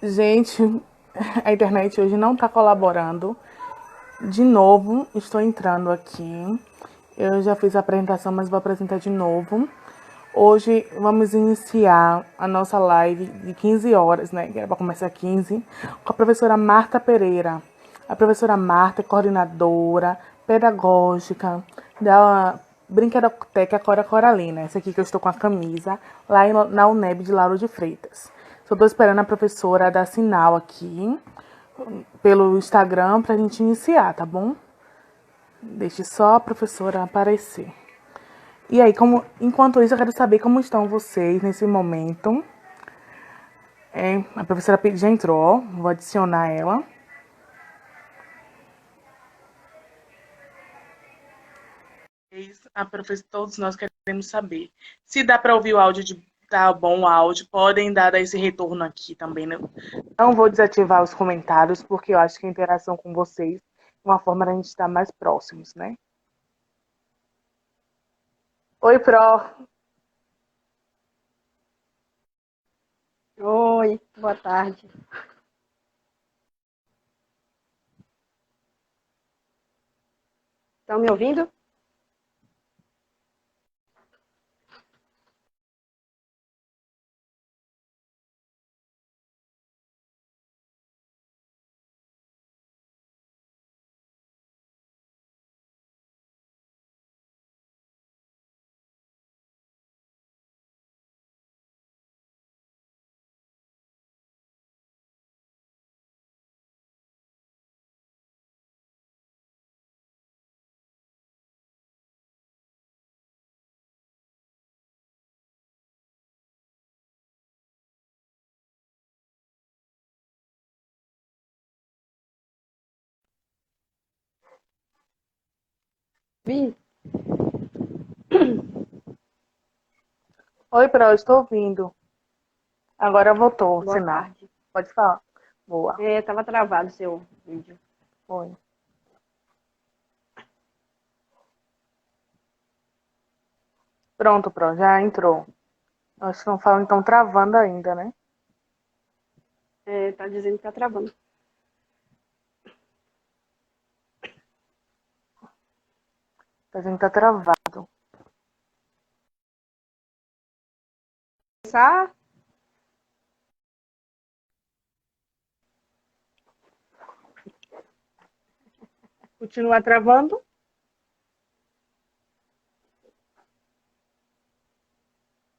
Gente, a internet hoje não está colaborando. De novo, estou entrando aqui. Eu já fiz a apresentação, mas vou apresentar de novo. Hoje vamos iniciar a nossa live de 15 horas, né? Que era para começar 15, com a professora Marta Pereira. A professora Marta é coordenadora pedagógica da Brinquedoteca Cora Coralina. Essa aqui que eu estou com a camisa, lá na UNEB de Lauro de Freitas. Só estou esperando a professora dar sinal aqui pelo Instagram pra gente iniciar, tá bom? Deixe só a professora aparecer. E aí, enquanto isso, eu quero saber como estão vocês nesse momento. A professora já entrou, ó, vou adicionar ela. Todos nós queremos saber se dá para ouvir o áudio tá bom o áudio, podem dar esse retorno aqui também, né? Não vou desativar os comentários, porque eu acho que a interação com vocês é uma forma da gente estar mais próximos, né? Oi, Pro. Oi, boa tarde. Estão me ouvindo? Vi? Oi, Pro, estou ouvindo. Agora voltou o Boa sinal. tarde. Pode falar. Boa. Estava travado o seu vídeo. Oi. Pronto, Pro, já entrou. Acho que não falam, então travando ainda, né? Tá dizendo que tá travando. Tá dizendo que tá travado. Começar? Continua travando?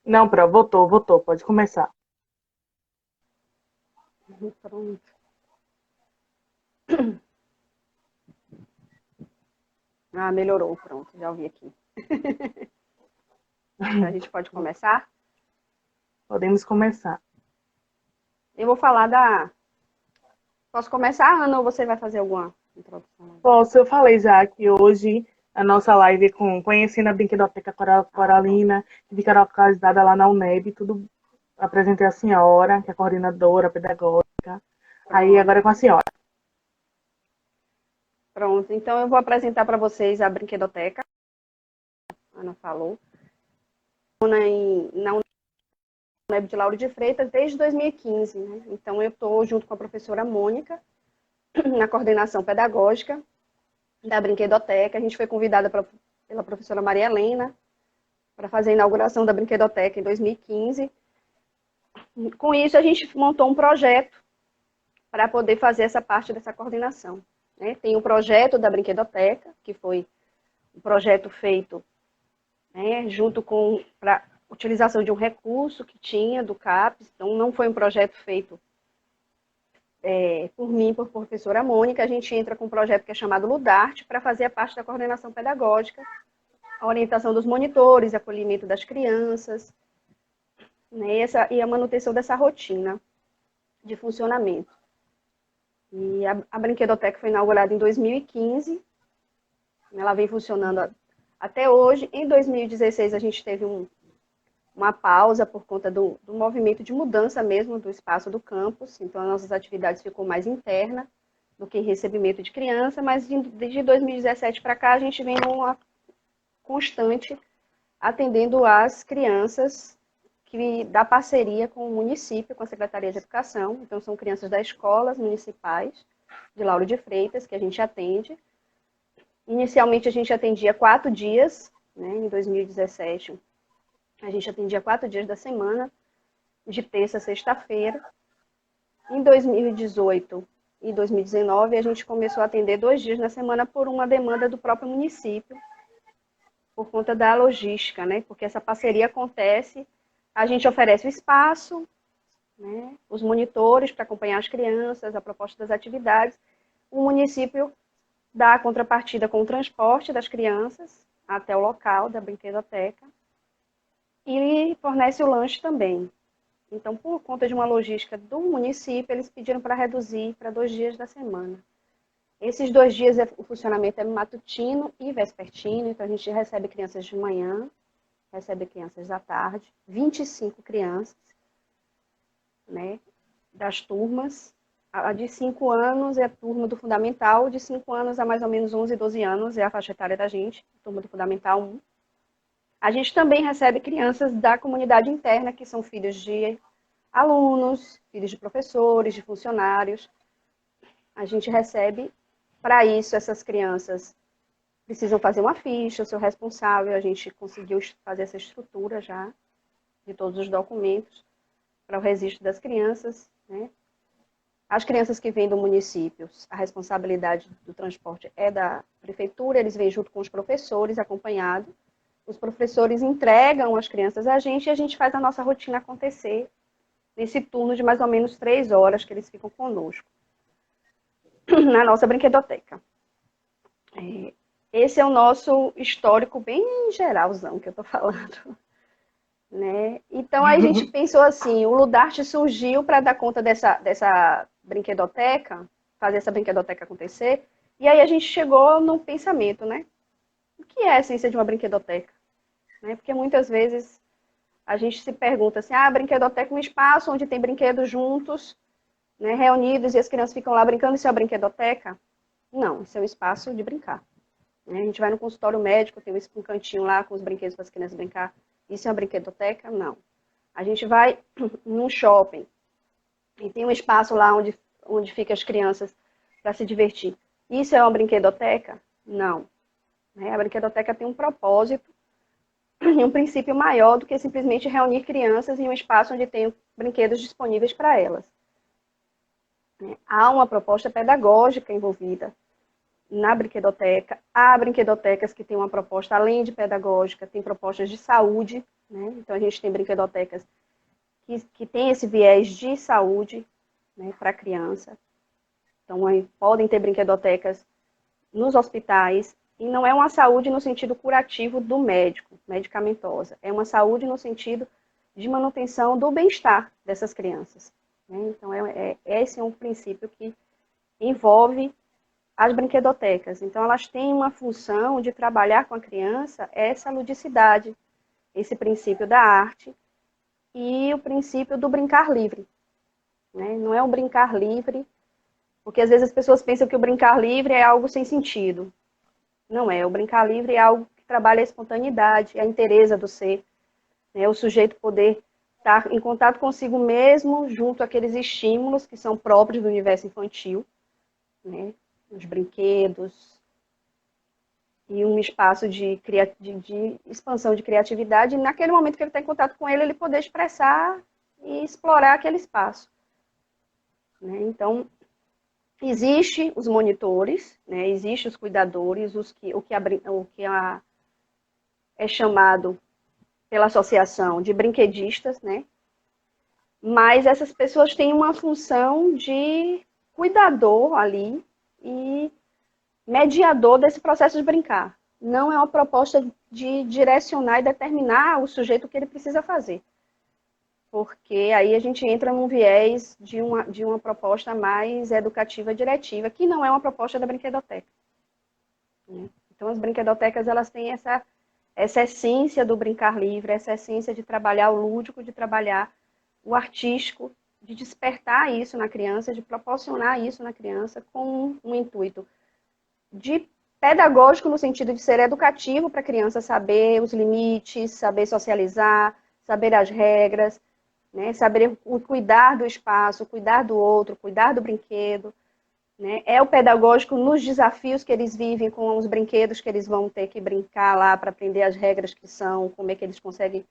Não, Pro, voltou. Pode começar. Pronto. Ah, melhorou, pronto, já ouvi aqui. A gente pode começar? Podemos começar. Eu vou falar da... Posso começar, Ana, ou você vai fazer alguma introdução? Posso, eu falei já que hoje a nossa live é com Conhecendo a Brinquedoteca Coralina, que fica localizada lá na UNEB, tudo apresentei a senhora, que é a coordenadora pedagógica. Aí agora é com a senhora. Pronto, então eu vou apresentar para vocês a Brinquedoteca. A Ana falou. Na UNEB de Lauro de Freitas desde 2015, né? Então eu estou junto com a professora Mônica na coordenação pedagógica da Brinquedoteca. A gente foi convidada pela professora Maria Helena para fazer a inauguração da Brinquedoteca em 2015. Com isso, a gente montou um projeto para poder fazer essa parte dessa coordenação, né? Tem o projeto da Brinquedoteca, que foi um projeto feito, né, junto com a utilização de um recurso que tinha do CAPES. Então, não foi um projeto feito por mim, por professora Mônica. A gente entra com um projeto que é chamado Ludarte para fazer a parte da coordenação pedagógica, a orientação dos monitores, acolhimento das crianças, né, e a manutenção dessa rotina de funcionamento. E a Brinquedoteca foi inaugurada em 2015, ela vem funcionando até hoje. Em 2016, a gente teve uma pausa por conta do movimento de mudança mesmo do espaço do campus, então as nossas atividades ficou mais interna do que em recebimento de criança, mas de 2017 para cá a gente vem numa constante atendendo as crianças que dá parceria com o município, com a Secretaria de Educação. Então, são crianças das escolas municipais de Lauro de Freitas que a gente atende. Inicialmente, a gente atendia 4 dias, né? Em 2017, a gente atendia 4 dias da semana, de terça a sexta-feira. Em 2018 e 2019, a gente começou a atender 2 dias na semana por uma demanda do próprio município, por conta da logística, né? Porque essa parceria acontece, a gente oferece o espaço, né? Os monitores para acompanhar as crianças, a proposta das atividades, o município dá a contrapartida com o transporte das crianças até o local da brinquedoteca e fornece o lanche também. Então, por conta de uma logística do município, eles pediram para reduzir para 2 dias da semana. Esses 2 dias, o funcionamento é matutino e vespertino, então a gente recebe crianças de manhã, recebe crianças à tarde, 25 crianças, né, das turmas. A de 5 anos é a turma do Fundamental, de 5 anos a mais ou menos 11, 12 anos é a faixa etária da gente, turma do Fundamental 1. A gente também recebe crianças da comunidade interna, que são filhos de alunos, filhos de professores, de funcionários. A gente recebe, para isso, essas crianças precisam fazer uma ficha, o seu responsável, a gente conseguiu fazer essa estrutura já, de todos os documentos, para o registro das crianças, né? As crianças que vêm do município, a responsabilidade do transporte é da prefeitura, eles vêm junto com os professores, acompanhado. Os professores entregam as crianças a gente e a gente faz a nossa rotina acontecer nesse turno de mais ou menos 3 horas que eles ficam conosco, na nossa brinquedoteca. Esse é o nosso histórico bem geralzão que eu estou falando. Né? Então, aí a gente pensou assim, o Ludart surgiu para dar conta dessa brinquedoteca, fazer essa brinquedoteca acontecer, e aí a gente chegou no pensamento, né? O que é a essência de uma brinquedoteca? Né? Porque muitas vezes a gente se pergunta assim, a brinquedoteca é um espaço onde tem brinquedos juntos, né, reunidos, e as crianças ficam lá brincando, isso é a brinquedoteca? Não, isso é um espaço de brincar. Né? A gente vai no consultório médico, tem um cantinho lá com os brinquedos para as crianças brincar. Isso é uma brinquedoteca? Não. A gente vai num shopping e tem um espaço lá onde ficam as crianças para se divertir. Isso é uma brinquedoteca? Não. Né? A brinquedoteca tem um propósito e um princípio maior do que simplesmente reunir crianças em um espaço onde tem brinquedos disponíveis para elas. Há uma proposta pedagógica envolvida na brinquedoteca. Há brinquedotecas que têm uma proposta, além de pedagógica, tem propostas de saúde, né? Então, a gente tem brinquedotecas que têm esse viés de saúde, né, para a criança. Então, aí, podem ter brinquedotecas nos hospitais, e não é uma saúde no sentido curativo do médico, medicamentosa. É uma saúde no sentido de manutenção do bem-estar dessas crianças. Né? Então, esse é um princípio que envolve as brinquedotecas. Então, elas têm uma função de trabalhar com a criança essa ludicidade, esse princípio da arte e o princípio do brincar livre. Né? Não é um brincar livre, porque às vezes as pessoas pensam que o brincar livre é algo sem sentido. Não é. O brincar livre é algo que trabalha a espontaneidade, a inteireza do ser. Né? O sujeito poder estar em contato consigo mesmo, junto àqueles estímulos que são próprios do universo infantil, né? Os brinquedos, e um espaço de expansão de criatividade, e naquele momento que ele está em contato com ele, ele poder expressar e explorar aquele espaço. Né? Então, existe os monitores, né? Existe os cuidadores, é chamado pela associação de brinquedistas, né? Mas essas pessoas têm uma função de cuidador ali e mediador desse processo de brincar. Não é uma proposta de direcionar e determinar o sujeito o que ele precisa fazer. Porque aí a gente entra num viés de uma proposta mais educativa diretiva, que não é uma proposta da brinquedoteca. Então, as brinquedotecas, elas têm essa essência do brincar livre, essa essência de trabalhar o lúdico, de trabalhar o artístico, de despertar isso na criança, de proporcionar isso na criança com um intuito de pedagógico no sentido de ser educativo para a criança saber os limites, saber socializar, saber as regras, né? Saber cuidar do espaço, cuidar do outro, cuidar do brinquedo. Né? É o pedagógico nos desafios que eles vivem com os brinquedos que eles vão ter que brincar lá para aprender as regras que são, como é que eles conseguem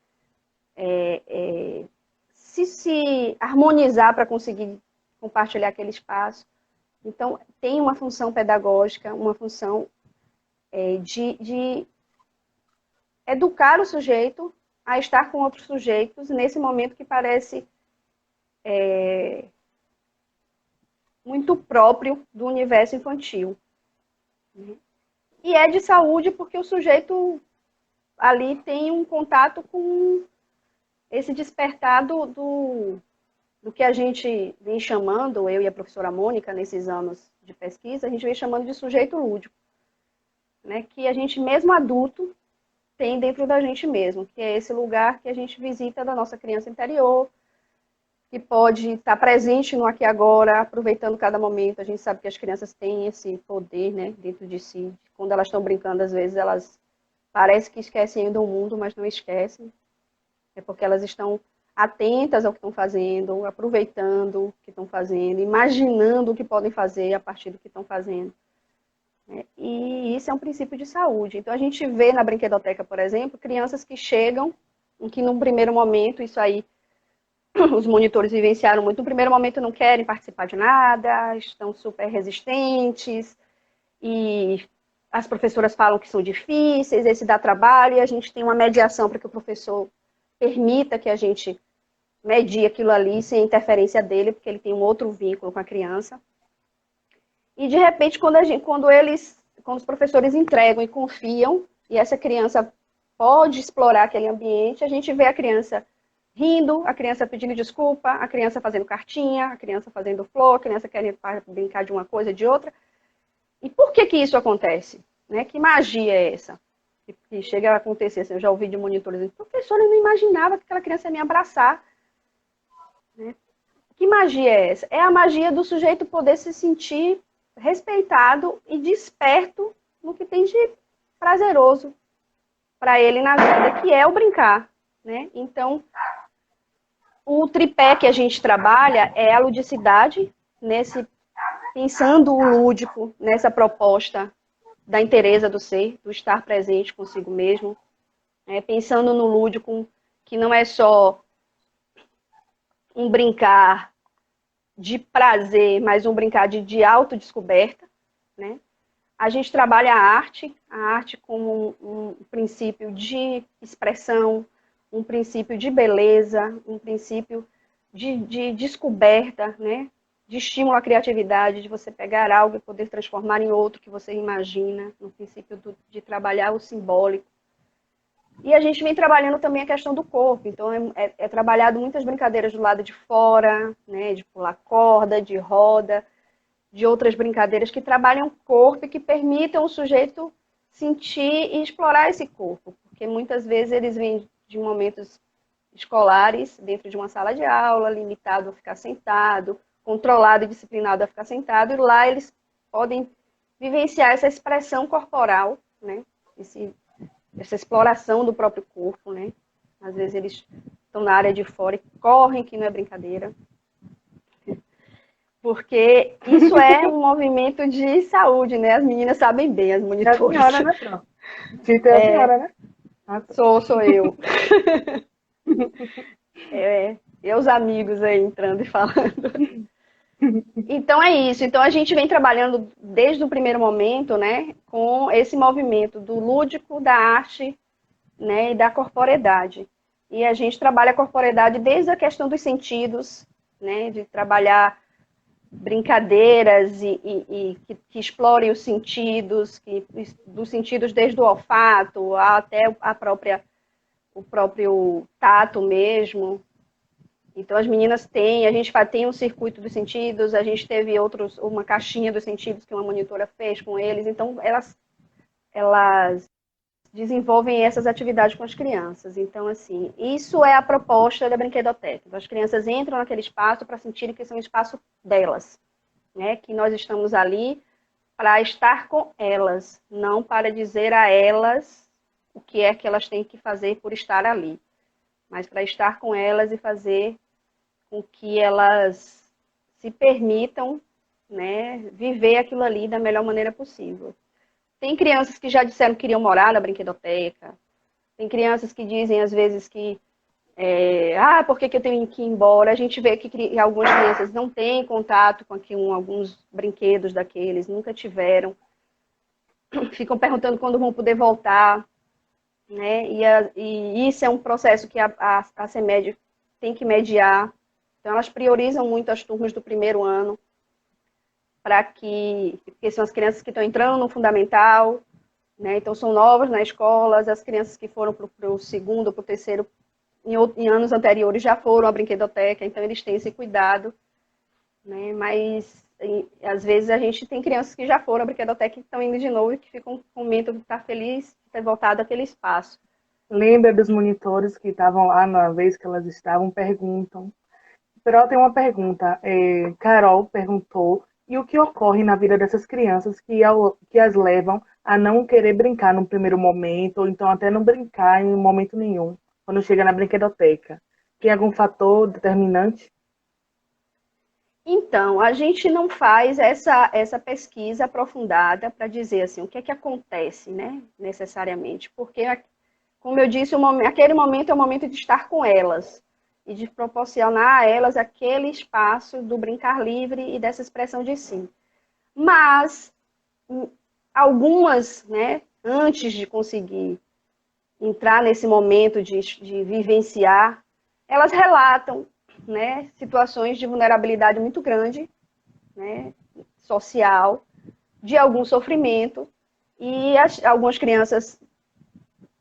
se harmonizar para conseguir compartilhar aquele espaço. Então, tem uma função pedagógica, uma função de educar o sujeito a estar com outros sujeitos nesse momento que parece muito próprio do universo infantil. E é de saúde porque o sujeito ali tem um contato com esse despertar do que a gente vem chamando, eu e a professora Mônica, nesses anos de pesquisa, a gente vem chamando de sujeito lúdico, né? Que a gente, mesmo adulto, tem dentro da gente mesmo, que é esse lugar que a gente visita da nossa criança interior, que pode estar presente no aqui e agora, aproveitando cada momento. A gente sabe que as crianças têm esse poder, né, dentro de si. Quando elas estão brincando, às vezes elas parecem que esquecem ainda o mundo, mas não esquecem. É porque elas estão atentas ao que estão fazendo, aproveitando o que estão fazendo, imaginando o que podem fazer a partir do que estão fazendo. E isso é um princípio de saúde. Então, a gente vê na brinquedoteca, por exemplo, crianças que chegam, em que num primeiro momento, isso aí, os monitores vivenciaram muito, no primeiro momento não querem participar de nada, estão super resistentes, e as professoras falam que são difíceis, esse dá trabalho, e a gente tem uma mediação para que o professor permita que a gente medie aquilo ali sem interferência dele, porque ele tem um outro vínculo com a criança. E, de repente, quando os professores entregam e confiam, e essa criança pode explorar aquele ambiente, a gente vê a criança rindo, a criança pedindo desculpa, a criança fazendo cartinha, a criança fazendo flor, a criança querendo brincar de uma coisa, de outra. E por que isso acontece? Né? Que magia é essa? Que chega a acontecer, assim, eu já ouvi de monitores dizendo, professor, eu não imaginava que aquela criança ia me abraçar. Né? Que magia é essa? É a magia do sujeito poder se sentir respeitado e desperto no que tem de prazeroso para ele na vida, que é o brincar. Né? Então, o tripé que a gente trabalha é a ludicidade, pensando o lúdico nessa proposta da inteireza do ser, do estar presente consigo mesmo, pensando no lúdico que não é só um brincar de prazer, mas um brincar de autodescoberta, né? A gente trabalha a arte como um princípio de expressão, um princípio de beleza, um princípio de descoberta, né? De estímulo à criatividade, de você pegar algo e poder transformar em outro que você imagina, no princípio de trabalhar o simbólico. E a gente vem trabalhando também a questão do corpo, então é trabalhado muitas brincadeiras do lado de fora, né? De pular corda, de roda, de outras brincadeiras que trabalham o corpo e que permitam o sujeito sentir e explorar esse corpo, porque muitas vezes eles vêm de momentos escolares, dentro de uma sala de aula, limitado a ficar sentado, controlado e disciplinado a ficar sentado, e lá eles podem vivenciar essa expressão corporal, né? Essa exploração do próprio corpo, né? Às vezes eles estão na área de fora e correm, que não é brincadeira. Porque isso é um movimento de saúde, né? As meninas sabem bem, as monitoras. É a senhora, né, Fran? Cita é a senhora, né? Sou eu. E os amigos aí entrando e falando. Então é isso. Então a gente vem trabalhando desde o primeiro momento, né, com esse movimento do lúdico, da arte, né, e da corporeidade. E a gente trabalha a corporeidade desde a questão dos sentidos, né, de trabalhar brincadeiras que explorem os sentidos, dos sentidos desde o olfato até o próprio tato mesmo. Então, as meninas a gente tem um circuito dos sentidos, a gente teve uma caixinha dos sentidos que uma monitora fez com eles, então elas desenvolvem essas atividades com as crianças. Então, assim, isso é a proposta da brinquedoteca. Então, as crianças entram naquele espaço para sentirem que esse é um espaço delas, né? Que nós estamos ali para estar com elas, não para dizer a elas o que é que elas têm que fazer por estar ali. mas para estar com elas e fazer com que elas se permitam, né, viver aquilo ali da melhor maneira possível. Tem crianças que já disseram que queriam morar na brinquedoteca, tem crianças que dizem, às vezes, que por que eu tenho que ir embora? A gente vê que algumas crianças não têm contato com alguns brinquedos daqueles, nunca tiveram, ficam perguntando quando vão poder voltar, né? E isso é um processo que a CEMED tem que mediar. Então, elas priorizam muito as turmas do primeiro ano, porque são as crianças que estão entrando no fundamental, né? Então, são novas na escola, as crianças que foram para o segundo, para o terceiro, em anos anteriores já foram à brinquedoteca, então eles têm esse cuidado, né? Mas, às vezes, a gente tem crianças que já foram à brinquedoteca e estão indo de novo e que ficam com o momento de estar feliz de ter voltado àquele espaço. Lembra dos monitores que estavam lá na vez que elas estavam, perguntam. Pero tem uma pergunta. Carol perguntou, e o que ocorre na vida dessas crianças que as levam a não querer brincar no primeiro momento, ou então até não brincar em momento nenhum, quando chega na brinquedoteca? Tem algum fator determinante? Então, a gente não faz essa pesquisa aprofundada para dizer assim, o que é que acontece, né, necessariamente, porque, como eu disse, aquele momento é o momento de estar com elas e de proporcionar a elas aquele espaço do brincar livre e dessa expressão de si. Mas, algumas, né, antes de conseguir entrar nesse momento de vivenciar, elas relatam, né, situações de vulnerabilidade muito grande, né, social, de algum sofrimento, e algumas crianças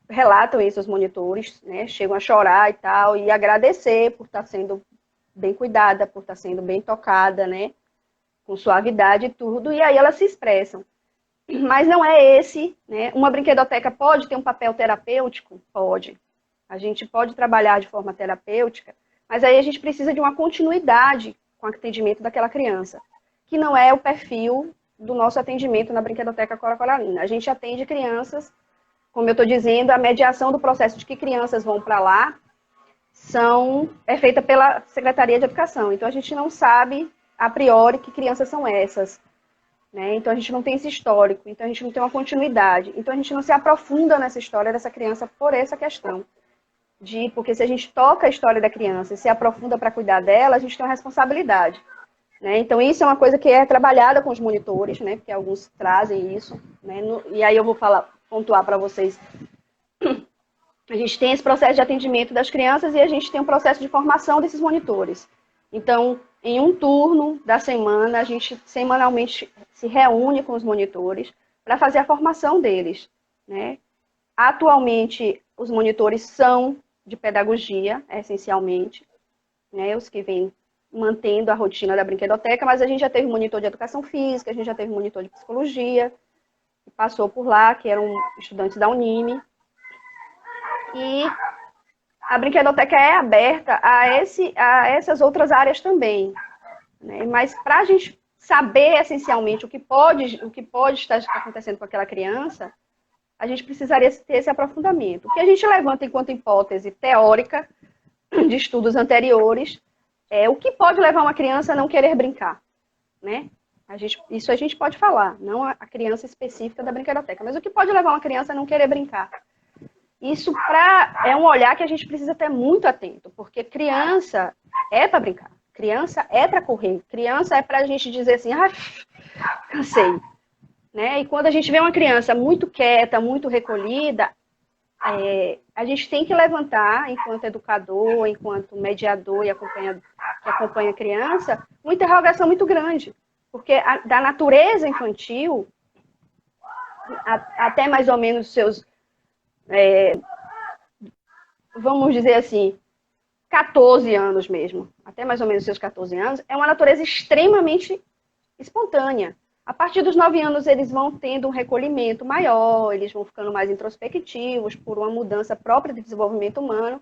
relatam isso aos monitores, né, chegam a chorar e tal, e agradecer por estar sendo bem cuidada, por estar sendo bem tocada, né, com suavidade e tudo, e aí elas se expressam. Mas não é esse, né? Uma brinquedoteca pode ter um papel terapêutico? Pode. A gente pode trabalhar de forma terapêutica, mas aí a gente precisa de uma continuidade com o atendimento daquela criança, que não é o perfil do nosso atendimento na brinquedoteca Cora Coralina. A gente atende crianças, como eu estou dizendo, a mediação do processo de que crianças vão para lá é feita pela Secretaria de Educação. Então, a gente não sabe, a priori, que crianças são essas. Né? Então, a gente não tem esse histórico, então a gente não tem uma continuidade. Então, a gente não se aprofunda nessa história dessa criança por essa questão. Porque se a gente toca a história da criança e se aprofunda para cuidar dela, a gente tem uma responsabilidade. Né? Então, isso é uma coisa que é trabalhada com os monitores, né? Porque alguns trazem isso. Né? E aí eu vou pontuar para vocês. A gente tem esse processo de atendimento das crianças e a gente tem um processo de formação desses monitores. Então, em um turno da semana, a gente semanalmente se reúne com os monitores para fazer a formação deles. Né? Atualmente, os monitores são de pedagogia, essencialmente, né? Os que vêm mantendo a rotina da brinquedoteca, mas a gente já teve monitor de educação física, a gente já teve monitor de psicologia, que passou por lá, que eram estudantes da Unime. E a brinquedoteca é aberta a essas outras áreas também. Né? Mas para a gente saber essencialmente o que pode estar acontecendo com aquela criança, a gente precisaria ter esse aprofundamento. O que a gente levanta enquanto hipótese teórica de estudos anteriores é o que pode levar uma criança a não querer brincar. Né? Isso a gente pode falar, não a criança específica da brinquedoteca, mas o que pode levar uma criança a não querer brincar. Isso é um olhar que a gente precisa ter muito atento, porque criança é para brincar, criança é para correr, criança é para a gente dizer assim, cansei. Né? E quando a gente vê uma criança muito quieta, muito recolhida, a gente tem que levantar, enquanto educador, enquanto mediador que acompanha a criança, uma interrogação muito grande. Porque da natureza infantil, até mais ou menos seus... vamos dizer assim, 14 anos mesmo, até mais ou menos seus 14 anos, é uma natureza extremamente espontânea. A partir dos 9 anos, eles vão tendo um recolhimento maior, eles vão ficando mais introspectivos por uma mudança própria de desenvolvimento humano,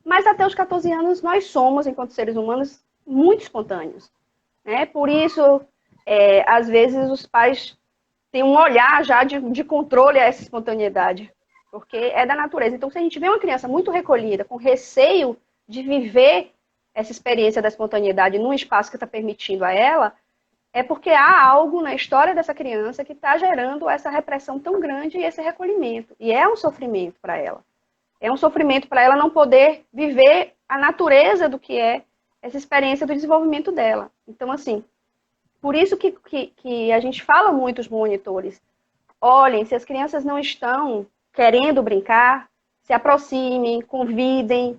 mas até os 14 anos, nós somos, enquanto seres humanos, muito espontâneos. Né? Por isso, às vezes, os pais têm um olhar já de controle a essa espontaneidade. porque é da natureza. Então, se a gente vê uma criança muito recolhida, com receio de viver essa experiência da espontaneidade num espaço que está permitindo a ela, é porque há algo na história dessa criança que está gerando essa repressão tão grande e esse recolhimento. E é um sofrimento para ela. É um sofrimento para ela não poder viver a natureza do que é essa experiência do desenvolvimento dela. Então, assim, por isso que a gente fala muito os monitores. Olhem, se as crianças não estão querendo brincar, se aproximem, convidem,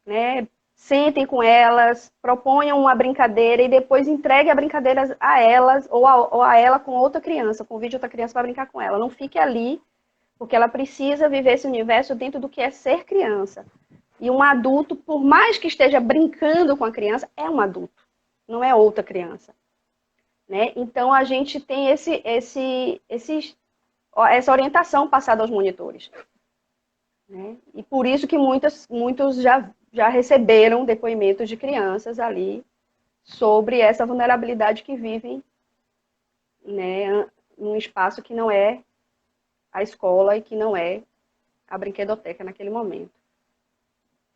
né? Sentem com elas, proponham uma brincadeira e depois entreguem a brincadeira a elas ou a ela com outra criança, convide outra criança para brincar com ela. Não fique ali, porque ela precisa viver esse universo dentro do que é ser criança. E um adulto, por mais que esteja brincando com a criança, é um adulto, não é outra criança. Né? Então, a gente tem essa orientação passada aos monitores. Né? E por isso que muitos já receberam depoimentos de crianças ali sobre essa vulnerabilidade que vivem, né, num espaço que não é a escola e que não é a brinquedoteca naquele momento.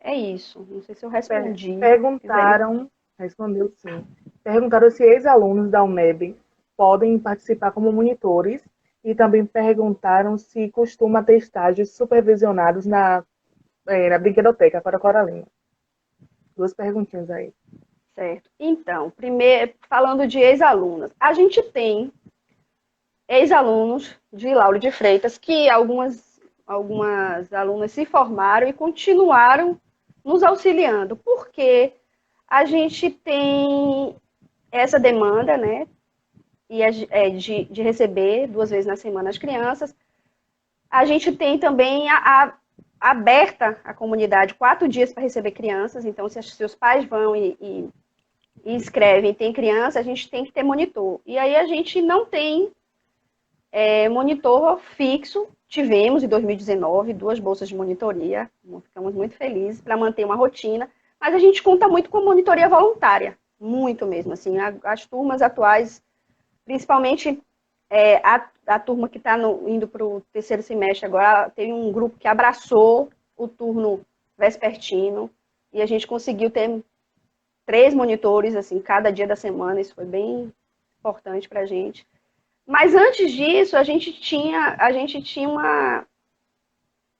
É isso. Não sei se eu respondi. Respondeu sim. Perguntaram se ex-alunos da UNEB podem participar como monitores e também perguntaram se costuma ter estágios supervisionados na brinquedoteca para Coralina. 2 perguntinhas aí. Certo. Então, primeiro, falando de ex-alunas, a gente tem ex-alunos de Lauro de Freitas que algumas alunas se formaram e continuaram nos auxiliando, porque a gente tem essa demanda, né, de receber 2 vezes na semana as crianças. A gente tem também aberta a comunidade 4 dias para receber crianças, então se os pais vão e escrevem, tem criança, a gente tem que ter monitor. E aí a gente não tem monitor fixo. Tivemos em 2019 2 bolsas de monitoria, ficamos muito felizes para manter uma rotina, mas a gente conta muito com monitoria voluntária, muito mesmo. Assim, as turmas atuais, principalmente a turma que está indo para o 3º semestre agora, tem um grupo que abraçou o turno vespertino e a gente conseguiu ter 3 monitores assim, cada dia da semana, isso foi bem importante para a gente. Mas antes disso, a gente tinha uma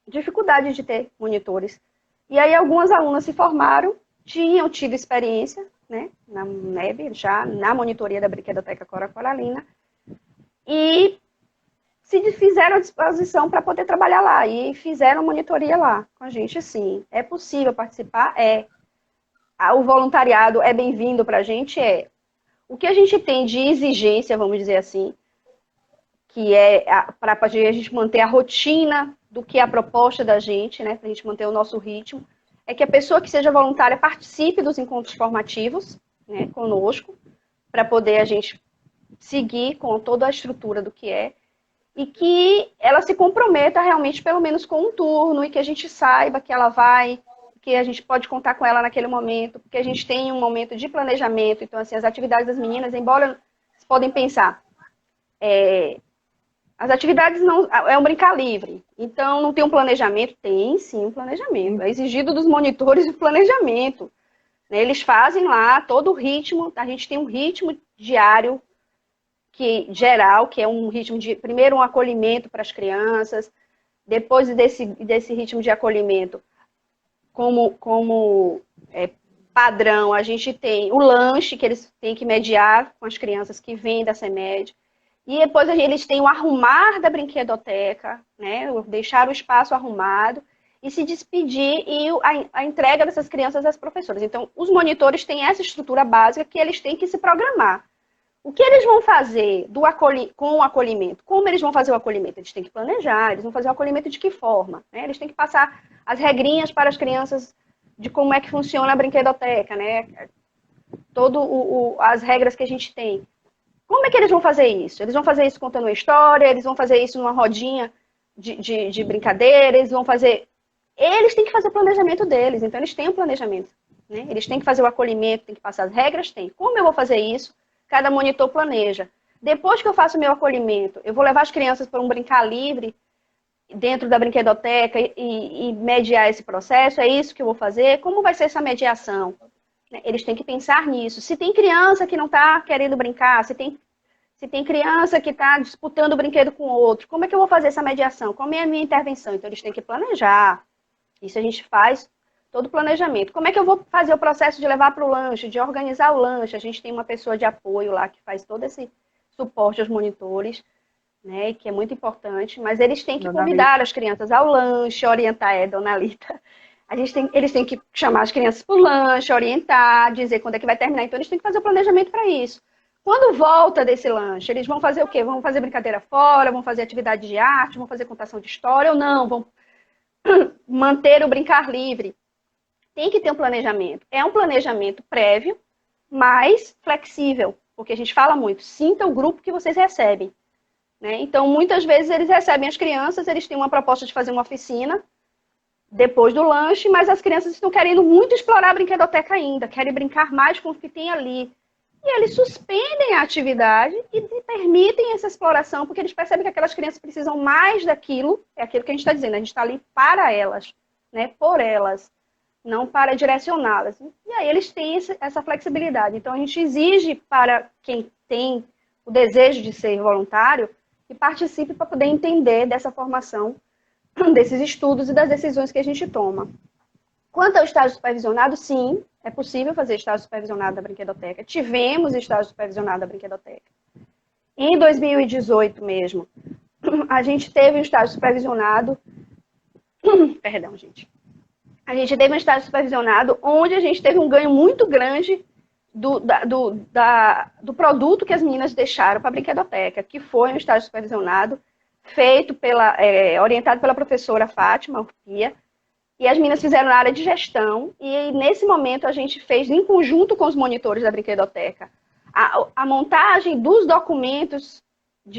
dificuldade de ter monitores. E aí algumas alunas se formaram, tinham tido experiência, né, na UNEB, já na monitoria da Brinquedoteca Cora Coralina, e se fizeram à disposição para poder trabalhar lá, e fizeram monitoria lá com a gente, sim. É possível participar? É. O voluntariado é bem-vindo para a gente? É. O que a gente tem de exigência, vamos dizer assim, que é para a gente manter a rotina do que é a proposta da gente, né, para a gente manter o nosso ritmo, é que a pessoa que seja voluntária participe dos encontros formativos, né, conosco, para poder a gente seguir com toda a estrutura do que é, e que ela se comprometa realmente pelo menos com um turno, e que a gente saiba que ela vai, que a gente pode contar com ela naquele momento, porque a gente tem um momento de planejamento. Então, assim, as atividades das meninas, embora vocês podem pensar, as atividades não é um brincar livre, então não tem um planejamento? Tem sim um planejamento. É exigido dos monitores o planejamento. Né? Eles fazem lá todo o ritmo, a gente tem um ritmo diário geral, que é um ritmo de, primeiro, um acolhimento para as crianças, depois desse ritmo de acolhimento, como padrão, a gente tem o lanche que eles têm que mediar com as crianças que vêm da CEMED. E depois eles têm o arrumar da brinquedoteca, né? Deixar o espaço arrumado e se despedir e a entrega dessas crianças às professoras. Então, os monitores têm essa estrutura básica que eles têm que se programar. O que eles vão fazer com o acolhimento? Como eles vão fazer o acolhimento? Eles têm que planejar, eles vão fazer o acolhimento de que forma? Né? Eles têm que passar as regrinhas para as crianças de como é que funciona a brinquedoteca, né? Todas as regras que a gente tem. Como é que eles vão fazer isso? Eles vão fazer isso contando uma história, eles vão fazer isso numa rodinha de brincadeira, eles vão fazer... Eles têm que fazer o planejamento deles, então eles têm um planejamento. Né? Eles têm que fazer o acolhimento, têm que passar as regras, tem. Como eu vou fazer isso? Cada monitor planeja. Depois que eu faço o meu acolhimento, eu vou levar as crianças para um brincar livre, dentro da brinquedoteca e mediar esse processo? É isso que eu vou fazer? Como vai ser essa mediação? Eles têm que pensar nisso. Se tem criança que não está querendo brincar, se tem criança que está disputando o brinquedo com o outro, como é que eu vou fazer essa mediação? Como é a minha intervenção? Então, eles têm que planejar. Isso a gente faz todo o planejamento. Como é que eu vou fazer o processo de levar para o lanche, de organizar o lanche? A gente tem uma pessoa de apoio lá que faz todo esse suporte aos monitores, né, que é muito importante, mas eles têm que Dona convidar Lita. as crianças ao lanche, orientar, Dona Lita. Eles têm que chamar as crianças para o lanche, orientar, dizer quando é que vai terminar. Então, eles têm que fazer o planejamento para isso. Quando volta desse lanche, eles vão fazer o quê? Vão fazer brincadeira fora, vão fazer atividade de arte, vão fazer contação de história ou não? Vão manter o brincar livre. Tem que ter um planejamento. É um planejamento prévio, mas flexível, porque a gente fala muito, sinta o grupo que vocês recebem. Né? Então, muitas vezes, eles recebem as crianças, eles têm uma proposta de fazer uma oficina depois do lanche, mas as crianças estão querendo muito explorar a brinquedoteca ainda, querem brincar mais com o que tem ali. E eles suspendem a atividade e permitem essa exploração, porque eles percebem que aquelas crianças precisam mais daquilo, é aquilo que a gente está dizendo, a gente está ali para elas, né? Por elas, não para direcioná-las. E aí eles têm essa flexibilidade. Então, a gente exige para quem tem o desejo de ser voluntário, que participe para poder entender dessa formação, desses estudos e das decisões que a gente toma. Quanto ao estágio supervisionado, sim, é possível fazer estágio supervisionado da brinquedoteca. Tivemos estágio supervisionado da brinquedoteca. Em 2018 mesmo, a gente teve um estágio supervisionado. Perdão, gente. A gente teve um estágio supervisionado onde a gente teve um ganho muito grande do produto que as meninas deixaram para a brinquedoteca, que foi um estágio supervisionado feito orientado pela professora Fátima Urpia, e as meninas fizeram na área de gestão, e nesse momento a gente fez, em conjunto com os monitores da brinquedoteca, a montagem dos documentos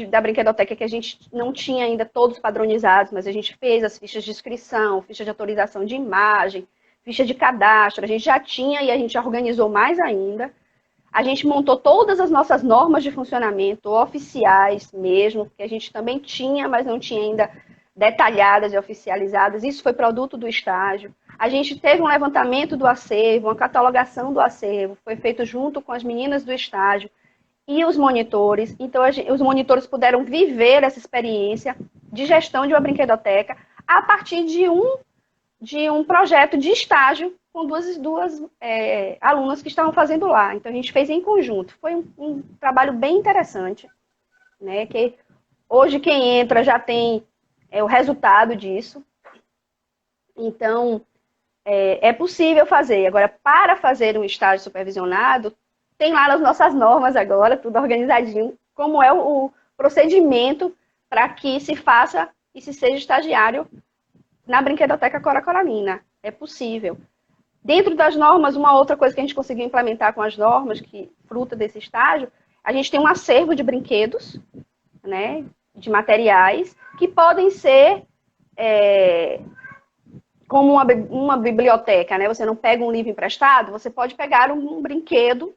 da brinquedoteca, que a gente não tinha ainda todos padronizados, mas a gente fez as fichas de inscrição, ficha de autorização de imagem, ficha de cadastro, a gente já tinha e a gente organizou mais ainda. A gente montou todas as nossas normas de funcionamento, oficiais mesmo, que a gente também tinha, mas não tinha ainda detalhadas e oficializadas. Isso foi produto do estágio. A gente teve um levantamento do acervo, uma catalogação do acervo, foi feito junto com as meninas do estágio e os monitores. Então, os monitores puderam viver essa experiência de gestão de uma brinquedoteca a partir de um projeto de estágio com duas alunas que estavam fazendo lá. Então, a gente fez em conjunto. Foi um trabalho bem interessante, né? Que hoje quem entra já tem o resultado disso. Então, é possível fazer. Agora, para fazer um estágio supervisionado, tem lá nas nossas normas agora, tudo organizadinho, como é o procedimento para que se faça e se seja estagiário na brinquedoteca Cora Coralina. É possível. Dentro das normas, uma outra coisa que a gente conseguiu implementar com as normas, que fruta desse estágio, a gente tem um acervo de brinquedos, né, de materiais, que podem ser como uma biblioteca, né? Você não pega um livro emprestado, você pode pegar um brinquedo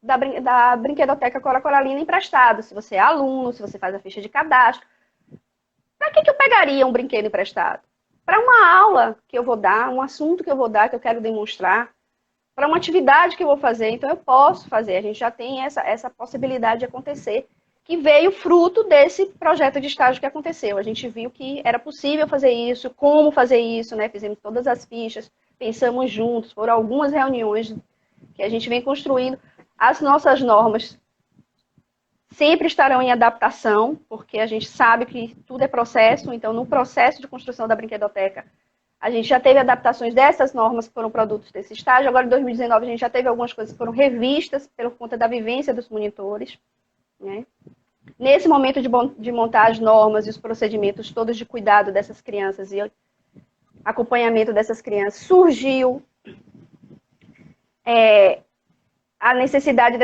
da brinquedoteca Cora Coralina emprestado, se você é aluno, se você faz a ficha de cadastro. Para que eu pegaria um brinquedo emprestado? Para uma aula que eu vou dar, um assunto que eu vou dar, que eu quero demonstrar, para uma atividade que eu vou fazer, então eu posso fazer. A gente já tem essa possibilidade de acontecer, que veio fruto desse projeto de estágio que aconteceu. A gente viu que era possível fazer isso, como fazer isso, né? Fizemos todas as fichas, pensamos juntos, foram algumas reuniões que a gente vem construindo. As nossas normas sempre estarão em adaptação, porque a gente sabe que tudo é processo, então no processo de construção da brinquedoteca, a gente já teve adaptações dessas normas que foram produtos desse estágio. Agora, em 2019, a gente já teve algumas coisas que foram revistas por conta da vivência dos monitores, né? Nesse momento de montar as normas e os procedimentos todos de cuidado dessas crianças e acompanhamento dessas crianças, surgiu a necessidade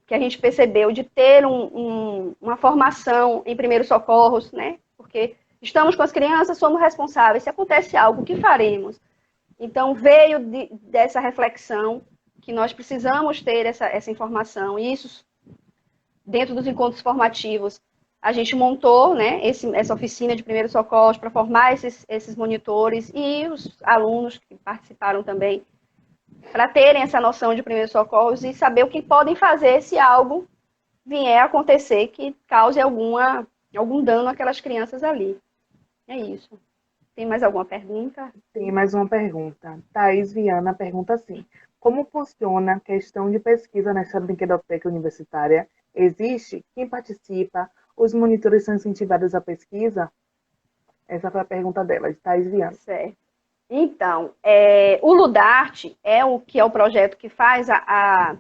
que a gente percebeu de ter uma formação em primeiros socorros, né? Porque estamos com as crianças, somos responsáveis. Se acontece algo, o que faremos? Então, veio dessa reflexão que nós precisamos ter essa informação. E isso, dentro dos encontros formativos, a gente montou, né, essa oficina de primeiros socorros para formar esses monitores e os alunos que participaram também, para terem essa noção de primeiros socorros e saber o que podem fazer se algo vier a acontecer que cause algum dano àquelas crianças ali. É isso. Tem mais alguma pergunta? Tem mais uma pergunta. Thaís Viana pergunta assim: como funciona a questão de pesquisa nessa brinquedoteca universitária? Existe? Quem participa? Os monitores são incentivados à pesquisa? Essa foi a pergunta dela, de Thaís Viana. Certo. Então, o Ludarte é o projeto que faz a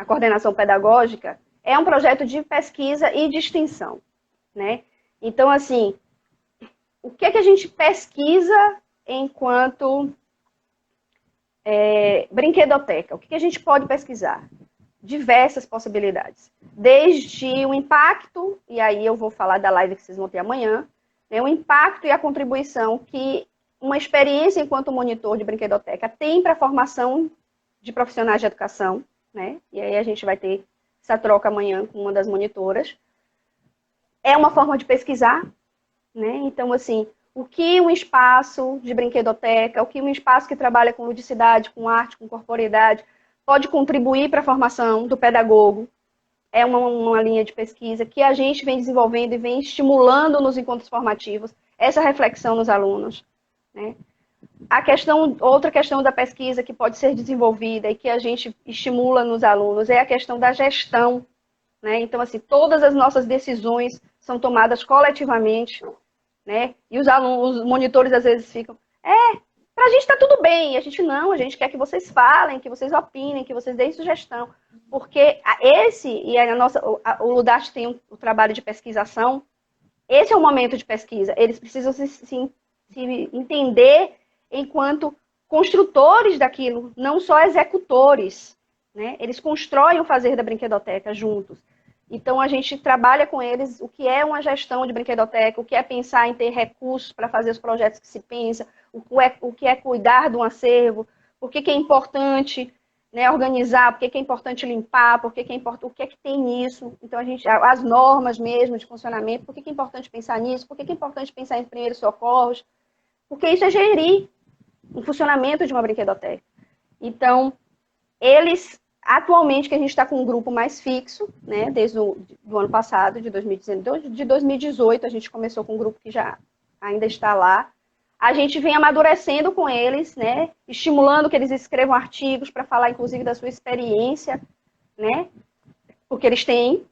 coordenação pedagógica, é um projeto de pesquisa e de extensão, né? Então, assim, o que a gente pesquisa enquanto brinquedoteca? O que a gente pode pesquisar? Diversas possibilidades. Desde o impacto, e aí eu vou falar da live que vocês vão ter amanhã, né, o impacto e a contribuição que uma experiência enquanto monitor de brinquedoteca tem para a formação de profissionais de educação, né? E aí a gente vai ter essa troca amanhã com uma das monitoras. É uma forma de pesquisar, né? Então, assim, o que um espaço de brinquedoteca, o que um espaço que trabalha com ludicidade, com arte, com corporeidade, pode contribuir para a formação do pedagogo. É uma linha de pesquisa que a gente vem desenvolvendo e vem estimulando nos encontros formativos essa reflexão nos alunos, né? Outra questão da pesquisa que pode ser desenvolvida e que a gente estimula nos alunos é a questão da gestão, né? Então, assim, todas as nossas decisões são tomadas coletivamente, né? E os alunos, os monitores às vezes ficam, para a gente está tudo bem, e a gente quer que vocês falem, que vocês opinem, que vocês deem sugestão, porque o Ludarte tem o trabalho de pesquisação, esse é o momento de pesquisa, eles precisam se entender enquanto construtores daquilo, não só executores, né? Eles constroem o fazer da brinquedoteca juntos. Então, a gente trabalha com eles o que é uma gestão de brinquedoteca, o que é pensar em ter recursos para fazer os projetos que se pensa, o que é cuidar de um acervo, por que é importante, né, organizar, por que é importante limpar, o que é que tem nisso. Então, as normas mesmo de funcionamento, por que é importante pensar nisso, por que é importante pensar em primeiros socorros, porque isso é gerir o funcionamento de uma brinquedoteca. Então, atualmente, que a gente está com um grupo mais fixo, né, desde o ano passado, de 2019, de 2018, a gente começou com um grupo que já ainda está lá. A gente vem amadurecendo com eles, né, estimulando que eles escrevam artigos para falar, inclusive, da sua experiência, né, porque eles têm,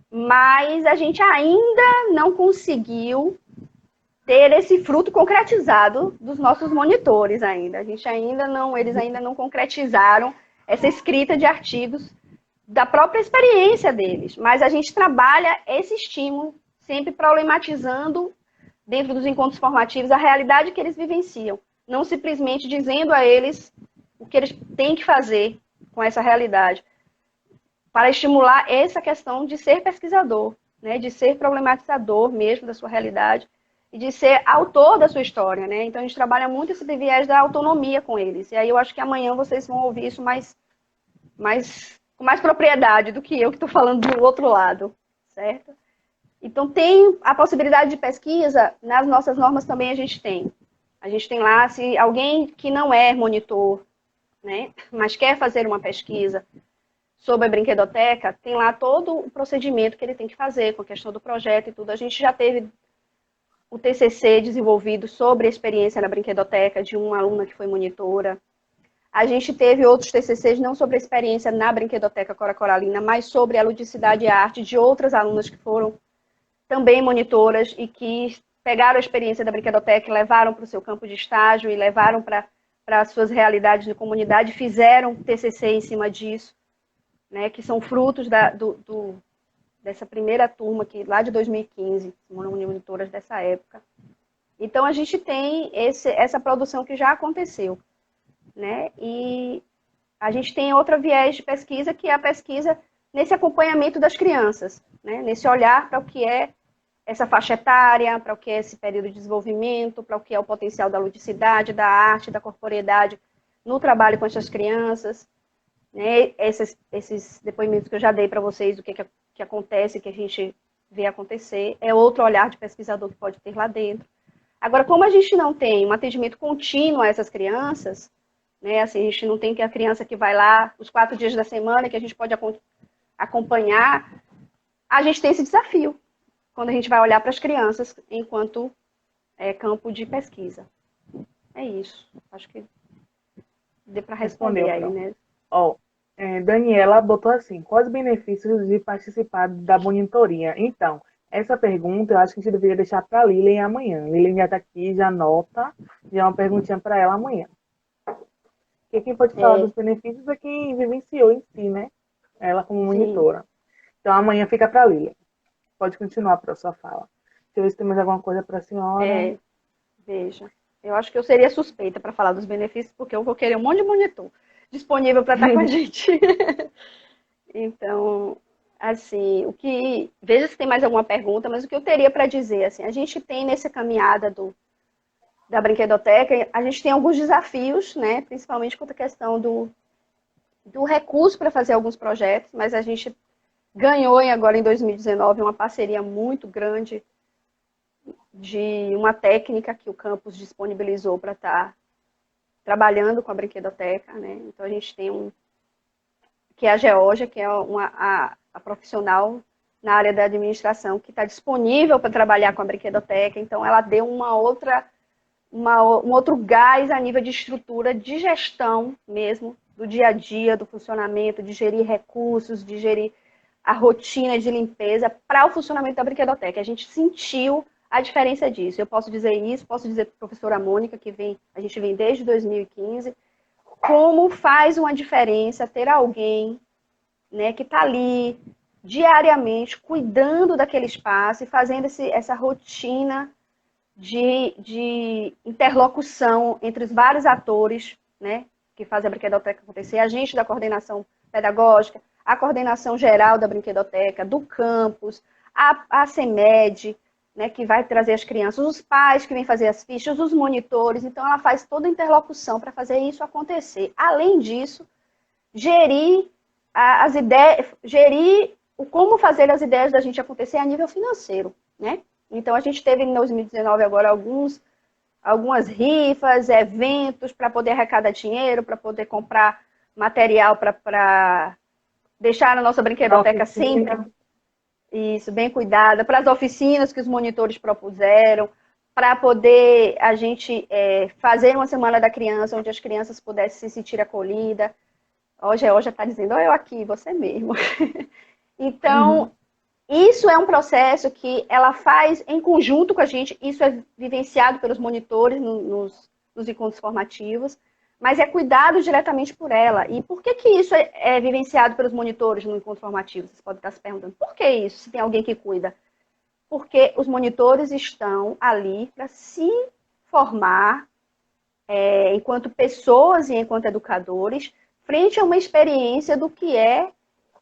mas a gente ainda não conseguiu ter esse fruto concretizado dos nossos monitores ainda. Eles ainda não concretizaram essa escrita de artigos da própria experiência deles. Mas a gente trabalha esse estímulo, sempre problematizando, dentro dos encontros formativos, a realidade que eles vivenciam. Não simplesmente dizendo a eles o que eles têm que fazer com essa realidade. Para estimular essa questão de ser pesquisador, né? De ser problematizador mesmo da sua realidade e de ser autor da sua história, né? Então, a gente trabalha muito esse viés da autonomia com eles. E aí eu acho que amanhã vocês vão ouvir isso com mais propriedade do que eu que estou falando do outro lado, certo? Então, tem a possibilidade de pesquisa, nas nossas normas também a gente tem. A gente tem lá, se alguém que não é monitor, né, mas quer fazer uma pesquisa sobre a brinquedoteca, tem lá todo o procedimento que ele tem que fazer, com a questão do projeto e tudo. A gente já teve o TCC desenvolvido sobre a experiência na brinquedoteca de uma aluna que foi monitora. A gente teve outros TCCs não sobre a experiência na brinquedoteca Cora Coralina, mas sobre a ludicidade e a arte de outras alunas que foram também monitoras e que pegaram a experiência da brinquedoteca e levaram para o seu campo de estágio e levaram para as suas realidades de comunidade, fizeram TCC em cima disso, né, que são frutos dessa primeira turma, que lá de 2015, monitoras dessa época. Então, a gente tem essa produção que já aconteceu, né? E a gente tem outra viés de pesquisa, que é a pesquisa nesse acompanhamento das crianças, né? Nesse olhar para o que é essa faixa etária, para o que é esse período de desenvolvimento, para o que é o potencial da ludicidade, da arte, da corporeidade no trabalho com essas crianças, né? Esses depoimentos que eu já dei para vocês, o que acontece, que a gente ver acontecer, é outro olhar de pesquisador que pode ter lá dentro. Agora, como a gente não tem um atendimento contínuo a essas crianças, né, assim, a gente não tem que a criança que vai lá os 4 dias da semana, que a gente pode acompanhar, a gente tem esse desafio, quando a gente vai olhar para as crianças enquanto campo de pesquisa. É isso. Acho que deu para responder aí, Pronto. né? Ó, Daniela botou assim, quais os benefícios de participar da monitoria? Então, essa pergunta eu acho que a gente deveria deixar para a Lilian amanhã. Lilian já está aqui, já anota, já é uma perguntinha para ela amanhã. Porque quem pode falar dos benefícios é quem vivenciou em si, né? Ela como Sim. monitora. Então, amanhã fica para a Lilian. Pode continuar para a sua fala. Deixa eu ver se tem mais alguma coisa para a senhora. Veja, eu acho que eu seria suspeita para falar dos benefícios, porque eu vou querer um monte de monitor disponível para estar com a gente. Então, assim, veja se tem mais alguma pergunta, mas o que eu teria para dizer, assim, a gente tem nessa caminhada da brinquedoteca, a gente tem alguns desafios, né, principalmente quanto à questão do recurso para fazer alguns projetos, mas a gente ganhou agora em 2019 uma parceria muito grande de uma técnica que o campus disponibilizou para estar trabalhando com a brinquedoteca, né? Então a gente tem que é a Georgia, que é a profissional na área da administração que está disponível para trabalhar com a brinquedoteca. Então ela deu um outro gás a nível de estrutura de gestão mesmo, do dia a dia, do funcionamento, de gerir recursos, de gerir a rotina de limpeza para o funcionamento da brinquedoteca. A gente sentiu a diferença disso. Eu posso dizer isso, posso dizer para a professora Mônica, a gente vem desde 2015, como faz uma diferença ter alguém, né, que está ali diariamente cuidando daquele espaço e fazendo essa rotina de interlocução entre os vários atores, né, que fazem a brinquedoteca acontecer, a gente da coordenação pedagógica, a coordenação geral da brinquedoteca, do campus, a CEMED, né, que vai trazer as crianças, os pais que vêm fazer as fichas, os monitores. Então, ela faz toda a interlocução para fazer isso acontecer. Além disso, gerir as ideias, gerir como fazer as ideias da gente acontecer a nível financeiro, né? Então, a gente teve em 2019 agora algumas rifas, eventos para poder arrecadar dinheiro, para poder comprar material para deixar a nossa brinquedoteca sempre isso, bem cuidada, para as oficinas que os monitores propuseram, para poder a gente fazer uma semana da criança, onde as crianças pudessem se sentir acolhidas. Hoje já está dizendo, eu aqui, você mesmo. Então, isso é um processo que ela faz em conjunto com a gente, isso é vivenciado pelos monitores nos encontros formativos, mas é cuidado diretamente por ela. E por que isso é vivenciado pelos monitores no encontro formativo? Vocês podem estar se perguntando, por que isso, se tem alguém que cuida? Porque os monitores estão ali para se formar enquanto pessoas e enquanto educadores, frente a uma experiência do que é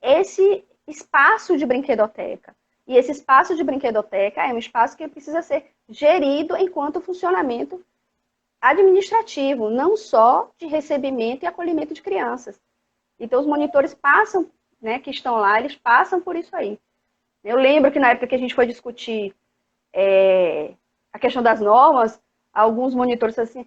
esse espaço de brinquedoteca. E esse espaço de brinquedoteca é um espaço que precisa ser gerido enquanto funcionamento administrativo, não só de recebimento e acolhimento de crianças. Então, os monitores passam, né, que estão lá, eles passam por isso aí. Eu lembro que na época que a gente foi discutir a questão das normas, alguns monitores assim,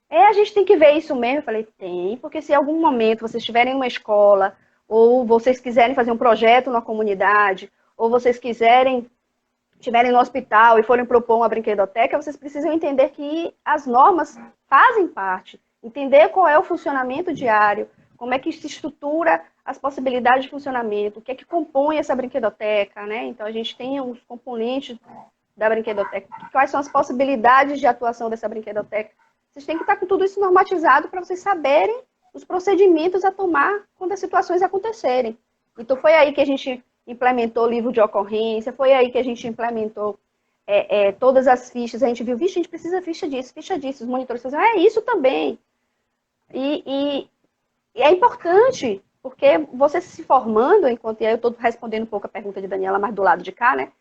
a gente tem que ver isso mesmo. Eu falei, tem, porque se em algum momento vocês estiverem em uma escola, ou vocês quiserem fazer um projeto na comunidade, ou vocês estiverem no hospital e forem propor uma brinquedoteca, vocês precisam entender que as normas fazem parte, entender qual é o funcionamento diário, como é que se estrutura as possibilidades de funcionamento, o que é que compõe essa brinquedoteca, né? Então, a gente tem os componentes da brinquedoteca, quais são as possibilidades de atuação dessa brinquedoteca. Vocês têm que estar com tudo isso normatizado para vocês saberem os procedimentos a tomar quando as situações acontecerem. Então, foi aí que a gente implementou o livro de ocorrência, foi aí que a gente implementou todas as fichas, a gente viu, vixe, a gente precisa ficha disso, os monitores faziam, isso também. E é importante, porque você se formando, enquanto eu estou respondendo um pouco a pergunta de Daniela, mas do lado de cá, né?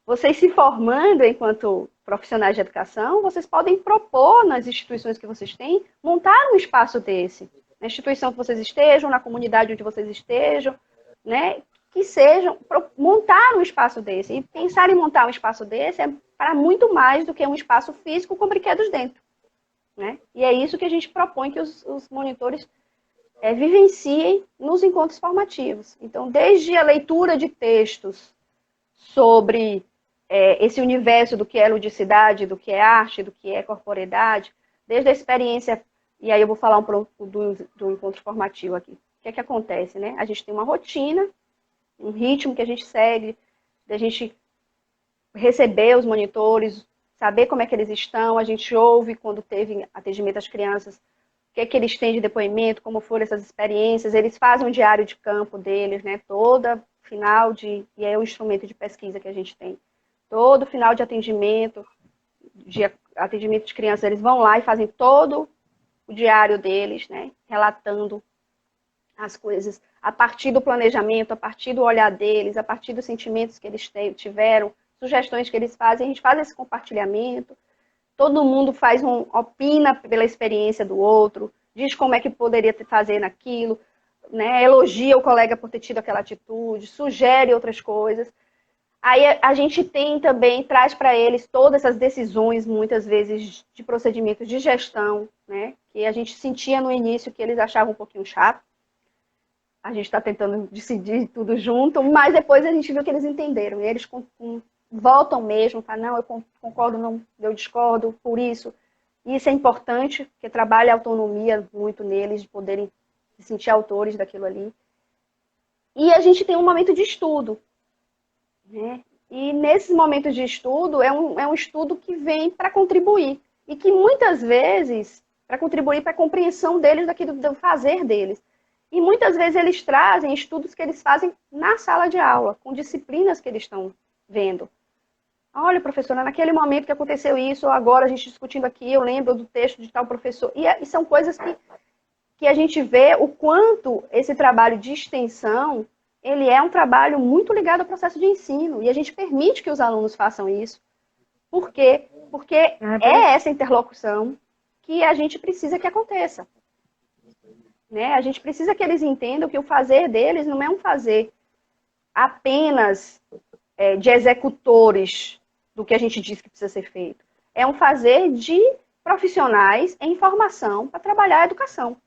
Vocês se formando enquanto profissionais de educação, vocês podem propor nas instituições que vocês têm, montar um espaço desse. Na instituição que vocês estejam, na comunidade onde vocês estejam, né? que sejam, montar um espaço desse. E pensar em montar um espaço desse é para muito mais do que um espaço físico com brinquedos dentro, né? E é isso que a gente propõe que os monitores vivenciem nos encontros formativos. Então, desde a leitura de textos sobre esse universo do que é ludicidade, do que é arte, do que é corporeidade, desde a experiência, e aí eu vou falar um pouco do encontro formativo aqui. O que é que acontece, né? A gente tem uma rotina, um ritmo que a gente segue, da gente receber os monitores, saber como é que eles estão, a gente ouve quando teve atendimento às crianças, o que é que eles têm de depoimento, como foram essas experiências, eles fazem um diário de campo deles, né? Toda final e é o instrumento de pesquisa que a gente tem. Todo final de atendimento de crianças, eles vão lá e fazem todo o diário deles, né? Relatando as coisas a partir do planejamento, a partir do olhar deles, a partir dos sentimentos que eles tiveram, sugestões que eles fazem, a gente faz esse compartilhamento, todo mundo opina pela experiência do outro, diz como é que poderia fazer naquilo, né? Elogia o colega por ter tido aquela atitude, sugere outras coisas. Aí a gente também traz para eles todas essas decisões, muitas vezes, de procedimentos de gestão, né? Que a gente sentia no início que eles achavam um pouquinho chato. A gente está tentando decidir tudo junto, mas depois a gente viu que eles entenderam. E eles voltam mesmo, falam, não, eu concordo, não, eu discordo, por isso. E isso é importante, porque trabalha a autonomia muito neles, de poderem se sentir autores daquilo ali. E a gente tem um momento de estudo, né? E nesses momentos de estudo, é um estudo que vem para contribuir. E que muitas vezes, para contribuir para a compreensão deles, daquilo do fazer deles. E muitas vezes eles trazem estudos que eles fazem na sala de aula, com disciplinas que eles estão vendo. Olha, professora, naquele momento que aconteceu isso, ou agora a gente discutindo aqui, eu lembro do texto de tal professor. E são coisas que a gente vê o quanto esse trabalho de extensão, ele é um trabalho muito ligado ao processo de ensino. E a gente permite que os alunos façam isso. Por quê? Porque é essa interlocução que a gente precisa que aconteça. Né? A gente precisa que eles entendam que o fazer deles não é um fazer apenas de executores do que a gente diz que precisa ser feito. É um fazer de profissionais em formação para trabalhar a educação.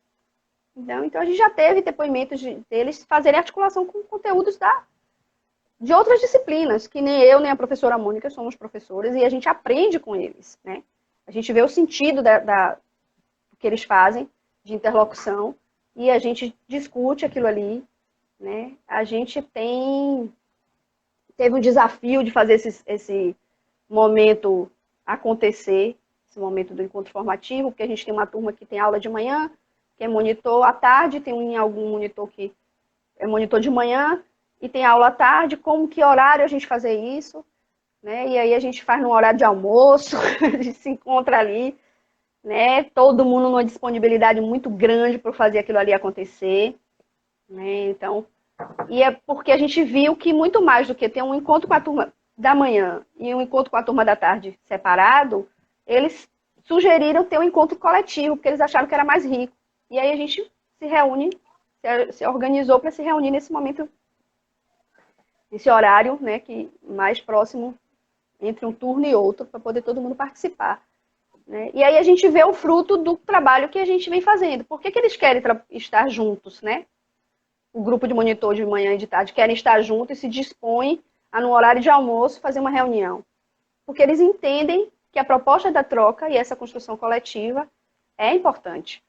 Então a gente já teve depoimentos deles fazerem articulação com conteúdos de outras disciplinas, que nem eu, nem a professora Mônica somos professores, e a gente aprende com eles. Né? A gente vê o sentido do que eles fazem, de interlocução, e a gente discute aquilo ali, né? A gente teve um desafio de fazer esse momento acontecer, esse momento do encontro formativo, porque a gente tem uma turma que tem aula de manhã, que é monitor à tarde, tem algum monitor que é monitor de manhã, e tem aula à tarde, que horário a gente fazer isso, né? E aí a gente faz no horário de almoço, a gente se encontra ali, né? Todo mundo numa disponibilidade muito grande para fazer aquilo ali acontecer, né? Então, e é porque a gente viu que muito mais do que ter um encontro com a turma da manhã e um encontro com a turma da tarde separado, eles sugeriram ter um encontro coletivo, porque eles acharam que era mais rico. E aí a gente se reúne, se organizou para se reunir nesse momento, nesse horário, né, que mais próximo entre um turno e outro, para poder todo mundo participar. Né? E aí a gente vê o fruto do trabalho que a gente vem fazendo. Por que eles querem estar juntos, né? O grupo de monitor de manhã e de tarde querem estar juntos e se dispõem a, no horário de almoço, fazer uma reunião. Porque eles entendem que a proposta da troca e essa construção coletiva é importante.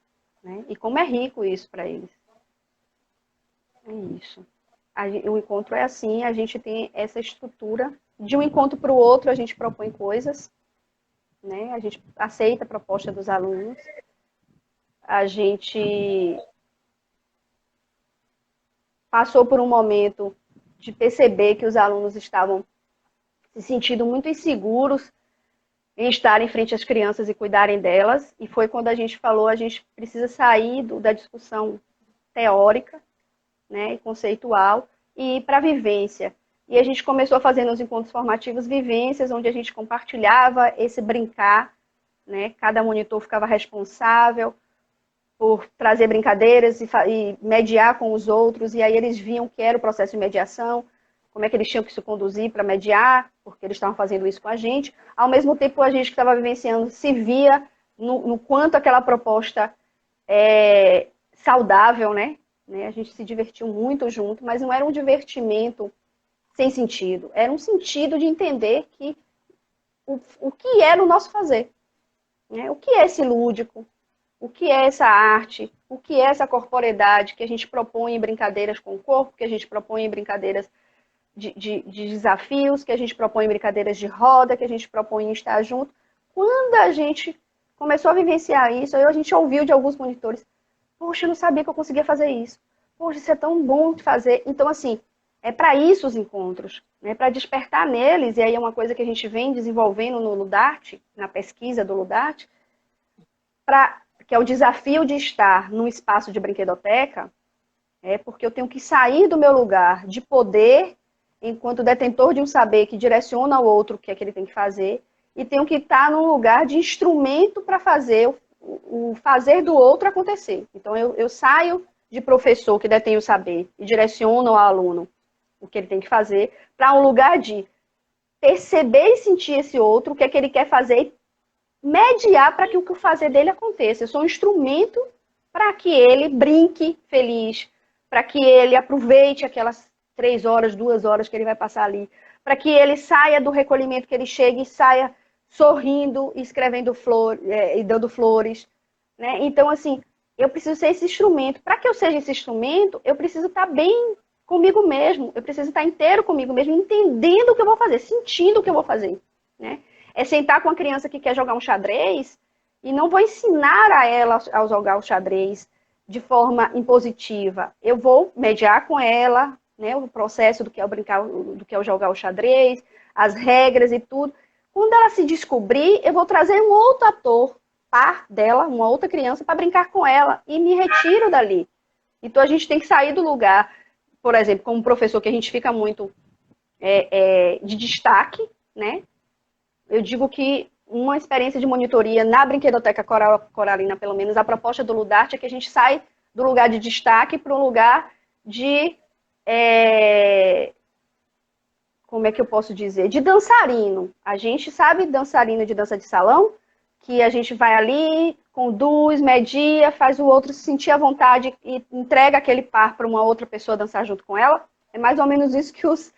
Né? E como é rico isso para eles. É isso. O encontro é assim, a gente tem essa estrutura. De um encontro para o outro, a gente propõe coisas. Né? A gente aceita a proposta dos alunos, a gente passou por um momento de perceber que os alunos estavam se sentindo muito inseguros em estar em frente às crianças e cuidarem delas, e foi quando a gente falou, a gente precisa sair da discussão teórica, né, e conceitual, e ir para a vivência. E a gente começou a fazer nos encontros formativos vivências, onde a gente compartilhava esse brincar, né? Cada monitor ficava responsável por trazer brincadeiras e mediar com os outros, e aí eles viam que era o processo de mediação, como é que eles tinham que se conduzir para mediar, porque eles estavam fazendo isso com a gente. Ao mesmo tempo, a gente que estava vivenciando se via no quanto aquela proposta é saudável, né? A gente se divertiu muito junto, mas não era um divertimento sem sentido. Era um sentido de entender que o que era o nosso fazer. Né? O que é esse lúdico? O que é essa arte? O que é essa corporeidade que a gente propõe em brincadeiras com o corpo, que a gente propõe em brincadeiras de desafios, que a gente propõe em brincadeiras de roda, que a gente propõe em estar junto. Quando a gente começou a vivenciar isso, aí a gente ouviu de alguns monitores, poxa, eu não sabia que eu conseguia fazer isso. Poxa, isso é tão bom de fazer. Então, assim, é para isso os encontros, né? Para despertar neles, e aí é uma coisa que a gente vem desenvolvendo no Ludarte, na pesquisa do Ludarte, que é o desafio de estar num espaço de brinquedoteca, porque eu tenho que sair do meu lugar de poder, enquanto detentor de um saber que direciona ao outro o que é que ele tem que fazer, e tenho que estar num lugar de instrumento para fazer o fazer do outro acontecer. Então, eu saio de professor que detém o saber e direciona ao aluno o que ele tem que fazer, para um lugar de perceber e sentir esse outro, o que é que ele quer fazer, e mediar para que o fazer dele aconteça. Eu sou um instrumento para que ele brinque feliz, para que ele aproveite aquelas 3 horas, 2 horas que ele vai passar ali, para que ele saia do recolhimento, que ele chegue e saia sorrindo, escrevendo flores, e dando flores. Né? Então, assim, eu preciso ser esse instrumento. Para que eu seja esse instrumento, eu preciso estar bem comigo mesmo, eu preciso estar inteiro comigo mesmo, entendendo o que eu vou fazer, sentindo o que eu vou fazer. Né? É sentar com uma criança que quer jogar um xadrez e não vou ensinar a ela a jogar o xadrez de forma impositiva. Eu vou mediar com ela, né, o processo do que é brincar, do que é jogar o xadrez, as regras e tudo. Quando ela se descobrir, eu vou trazer um outro ator, par dela, uma outra criança, para brincar com ela e me retiro dali. Então a gente tem que sair do lugar, por exemplo, como professor, que a gente fica muito de destaque, né? Eu digo que uma experiência de monitoria na Brinquedoteca Coralina, pelo menos, a proposta do Ludarte é que a gente sai do lugar de destaque para um lugar de, como é que eu posso dizer, de dançarino. A gente sabe dançarino de dança de salão, que a gente vai ali, conduz, media, faz o outro se sentir à vontade e entrega aquele par para uma outra pessoa dançar junto com ela. É mais ou menos isso que os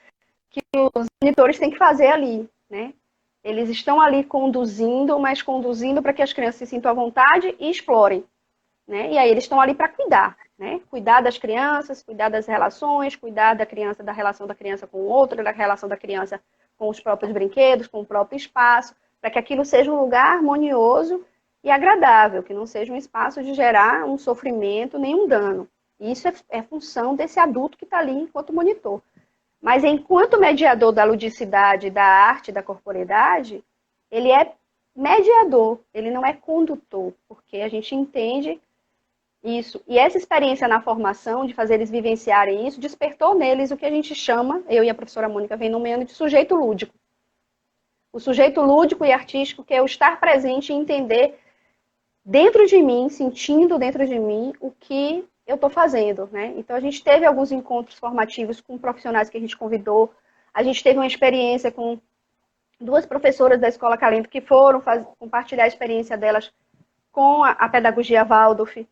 monitores têm que fazer ali, né? Eles estão ali conduzindo, mas conduzindo para que as crianças se sintam à vontade e explorem. Né? E aí eles estão ali para cuidar. Né? Cuidar das crianças, cuidar das relações, cuidar da criança, da relação da criança com o outro, da relação da criança com os próprios brinquedos, com o próprio espaço, para que aquilo seja um lugar harmonioso e agradável, que não seja um espaço de gerar um sofrimento, nem um dano. E isso é função desse adulto que está ali enquanto monitor. Mas enquanto mediador da ludicidade, da arte, da corporeidade, ele é mediador, ele não é condutor, porque a gente entende isso. E essa experiência na formação, de fazer eles vivenciarem isso, despertou neles o que a gente chama, eu e a professora Mônica vem nomeando, de sujeito lúdico. O sujeito lúdico e artístico, que é o estar presente e entender dentro de mim, sentindo dentro de mim o que eu estou fazendo, né? Então, a gente teve alguns encontros formativos com profissionais que a gente convidou. A gente teve uma experiência com 2 professoras da Escola Calento que foram compartilhar a experiência delas com a pedagogia Waldorf.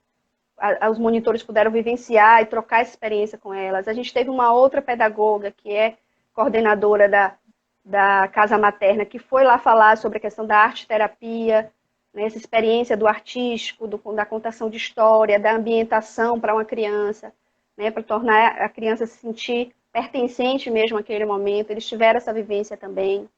Os monitores puderam vivenciar e trocar essa experiência com elas. A gente teve uma outra pedagoga que é coordenadora da Casa Materna, que foi lá falar sobre a questão da arte-terapia, essa experiência do artístico, da contação de história, da ambientação para uma criança, né, para tornar a criança se sentir pertencente mesmo àquele momento. Eles tiveram essa vivência também,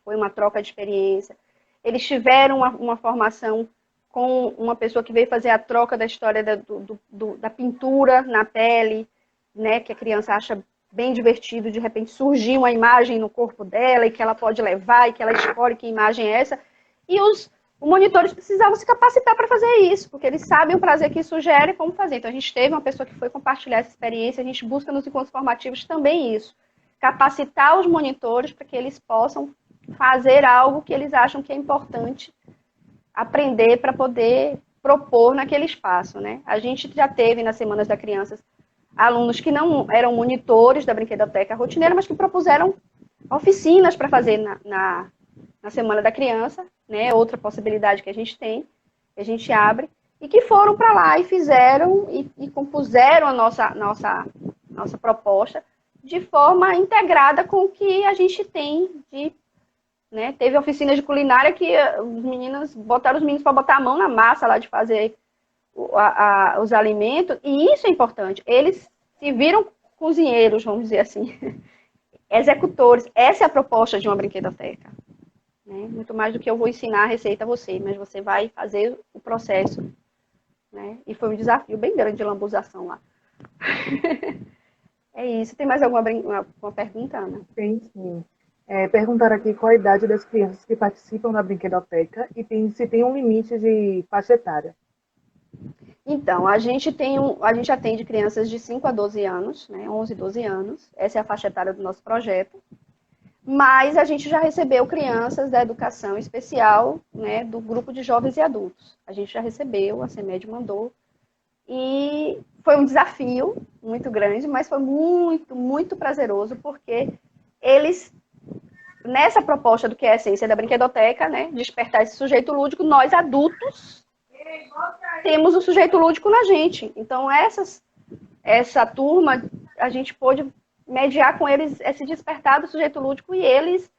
foi uma troca de experiência. Eles tiveram uma formação com uma pessoa que veio fazer a troca da história da pintura na pele, né, que a criança acha bem divertido, de repente surgir uma imagem no corpo dela e que ela pode levar e que ela escolhe que imagem é essa. E os monitores precisavam se capacitar para fazer isso, porque eles sabem o prazer que isso gera e como fazer. Então, a gente teve uma pessoa que foi compartilhar essa experiência, a gente busca nos encontros formativos também isso, capacitar os monitores para que eles possam fazer algo que eles acham que é importante aprender para poder propor naquele espaço, né? A gente já teve nas Semanas da Criança alunos que não eram monitores da brinquedoteca rotineira, mas que propuseram oficinas para fazer na Semana da Criança, né? Outra possibilidade que a gente tem, que a gente abre, e que foram para lá e fizeram e compuseram a nossa proposta de forma integrada com o que a gente tem de, né? Teve oficinas de culinária que os meninos botaram os meninos para botar a mão na massa lá de fazer os alimentos, e isso é importante. Eles se viram cozinheiros, vamos dizer assim, executores. Essa é a proposta de uma brinquedoteca. Né? Muito mais do que eu vou ensinar a receita a você, mas você vai fazer o processo. Né? E foi um desafio bem grande de lambuzação lá. É isso. Tem mais alguma uma pergunta, Ana? Tem sim. Perguntaram aqui qual a idade das crianças que participam da brinquedoteca e se tem um limite de faixa etária. Então, a gente atende crianças de 5 a 12 anos, né? 11, 12 anos. Essa é a faixa etária do nosso projeto. Mas a gente já recebeu crianças da educação especial, né, do grupo de jovens e adultos. A gente já recebeu, a CEMED mandou. E foi um desafio muito grande, mas foi muito, muito prazeroso, porque eles, nessa proposta do que é a essência da brinquedoteca, né, despertar esse sujeito lúdico, nós adultos temos o sujeito lúdico na gente. Então, essa turma, a gente pôde mediar com eles esse despertar do sujeito lúdico e eles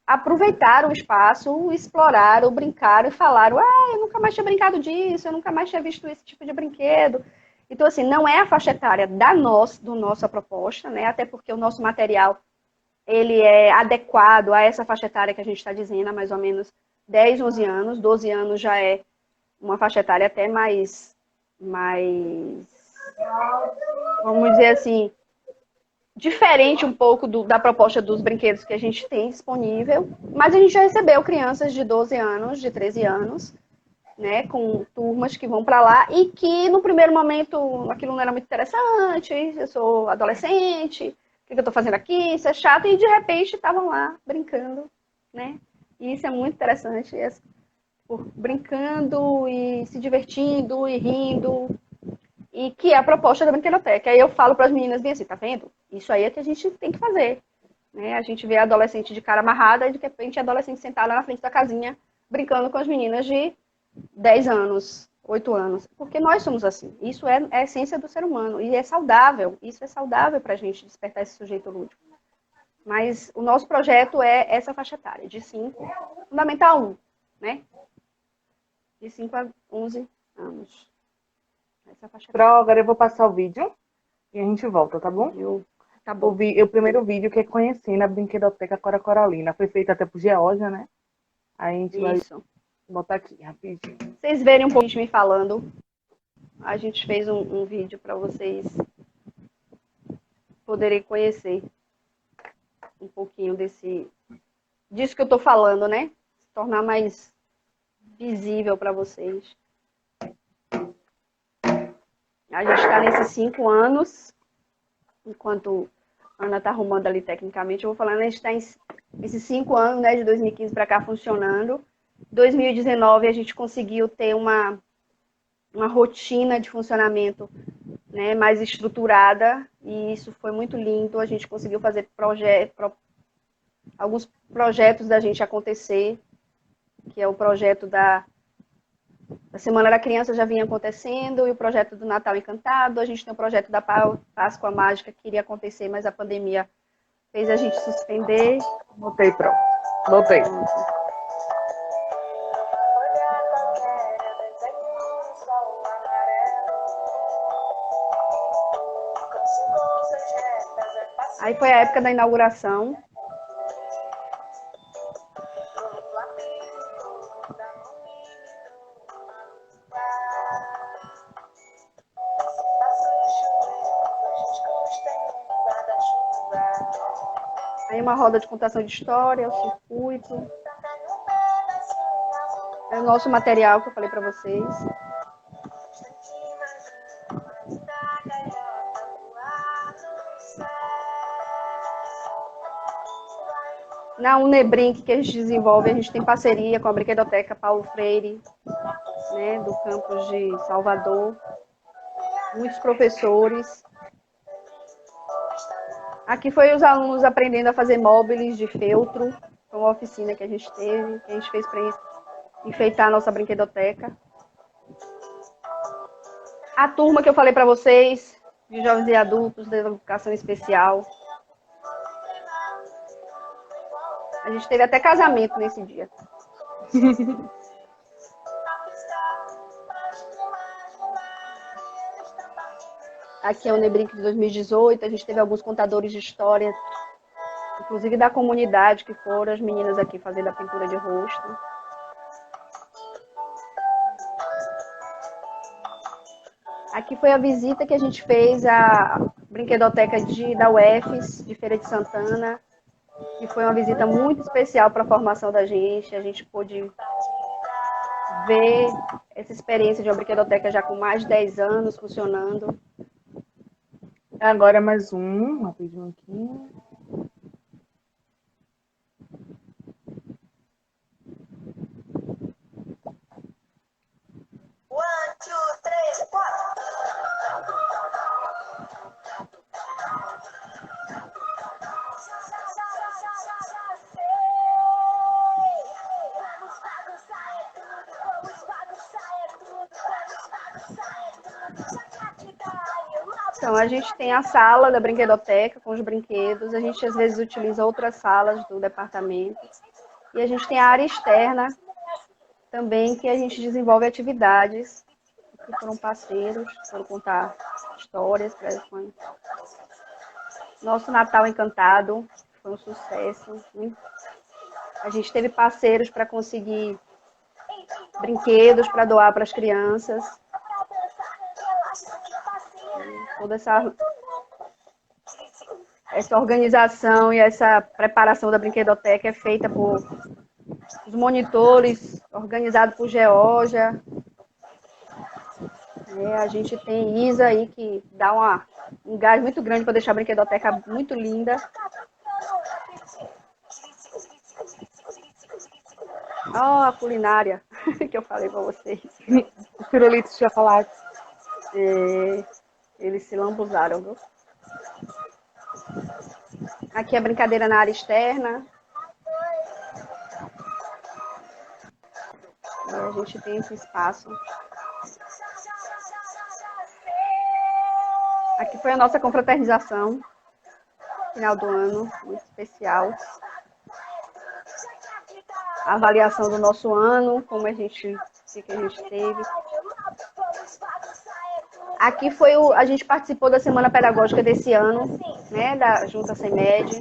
aproveitaram o espaço, exploraram, brincaram e falaram: eu nunca mais tinha brincado disso, eu nunca mais tinha visto esse tipo de brinquedo. Então, assim, não é a faixa etária do nossa proposta, né? Até porque o nosso material ele é adequado a essa faixa etária que a gente está dizendo, há mais ou menos 10, 11 anos. 12 anos já é uma faixa etária até mais, vamos dizer assim, diferente um pouco da proposta dos brinquedos que a gente tem disponível, mas a gente já recebeu crianças de 12 anos, de 13 anos, né, com turmas que vão para lá e que no primeiro momento aquilo não era muito interessante, eu sou adolescente, o que eu estou fazendo aqui, isso é chato, e de repente estavam lá brincando, né, e isso é muito interessante, brincando e se divertindo e rindo, e que é a proposta da brinquedoteca. Aí eu falo para as meninas bem assim, tá vendo? Isso aí é que a gente tem que fazer. Né? A gente vê adolescente de cara amarrada e de repente adolescente sentada na frente da casinha brincando com as meninas de 10 anos, 8 anos. Porque nós somos assim. Isso é a essência do ser humano. E é saudável. Isso é saudável para a gente despertar esse sujeito lúdico. Mas o nosso projeto é essa faixa etária, de 5, fundamental 1, né? De 5 a 11 anos. Essa faixa etária. Pro, agora eu vou passar o vídeo e a gente volta, tá bom? Tá bom. O primeiro vídeo que é conhecendo a Brinquedoteca Cora Coralina. Foi feito até por Georgia, né? Aí a gente vai botar aqui, rapidinho. Vocês verem um pouco de me falando. A gente fez um vídeo para vocês poderem conhecer um pouquinho disso que eu tô falando, né? Se tornar mais visível para vocês. A gente está nesses 5 anos, enquanto a Ana está arrumando ali tecnicamente, eu vou falando, a gente está esses 5 anos, né, de 2015 para cá funcionando. 2019 a gente conseguiu ter uma rotina de funcionamento, né, mais estruturada, e isso foi muito lindo. A gente conseguiu fazer alguns projetos da gente acontecer, que é o projeto da Semana da Criança já vinha acontecendo, e o projeto do Natal Encantado. A gente tem o projeto da Páscoa Mágica, que iria acontecer, mas a pandemia fez a gente suspender. Botei, pronto. Botei. Aí foi a época da inauguração. Aí uma roda de contação de história, o circuito. É o nosso material que eu falei para vocês. Na Unebrink, que a gente desenvolve, a gente tem parceria com a Brinquedoteca Paulo Freire, né, do campus de Salvador. Muitos professores. Aqui foi os alunos aprendendo a fazer móveis de feltro. Foi uma oficina que a gente teve, que a gente fez para enfeitar a nossa brinquedoteca. A turma que eu falei para vocês, de jovens e adultos, da educação especial. A gente teve até casamento nesse dia. Aqui é o Unebrink de 2018, a gente teve alguns contadores de história, inclusive da comunidade, que foram as meninas aqui fazendo a pintura de rosto. Aqui foi a visita que a gente fez à brinquedoteca da UFES, de Feira de Santana, que foi uma visita muito especial para a formação da gente. A gente pôde ver essa experiência de uma brinquedoteca já com mais de 10 anos funcionando. Agora mais um, rapidinho aqui. Então, a gente tem a sala da brinquedoteca com os brinquedos, a gente às vezes utiliza outras salas do departamento. E a gente tem a área externa também, que a gente desenvolve atividades que foram parceiros, foram contar histórias para eles. Nosso Natal Encantado foi um sucesso. A gente teve parceiros para conseguir brinquedos para doar para as crianças. Toda essa organização e essa preparação da brinquedoteca é feita por os monitores, organizado por Georgia. A gente tem Isa aí que dá um gás muito grande para deixar a brinquedoteca muito linda. Ó, a culinária que eu falei para vocês. Os pirulitos de chocolate. Eles se lambuzaram, viu? Aqui é a brincadeira na área externa. E a gente tem esse espaço. Aqui foi a nossa confraternização, final do ano, muito especial. A avaliação do nosso ano, como a gente teve. Aqui foi a gente participou da Semana Pedagógica desse ano, né, da Junta CEMED,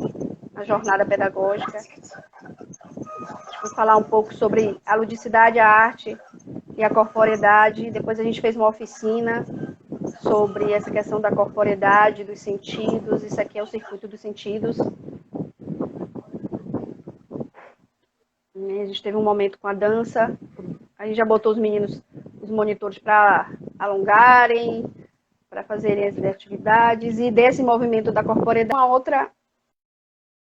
a jornada pedagógica. A gente foi falar um pouco sobre a ludicidade, a arte e a corporeidade. Depois a gente fez uma oficina sobre essa questão da corporeidade, dos sentidos. Isso aqui é o circuito dos sentidos. A gente teve um momento com a dança. A gente já botou os meninos, os monitores para alongarem, para fazerem as atividades. E desse movimento da corporeidade, uma outra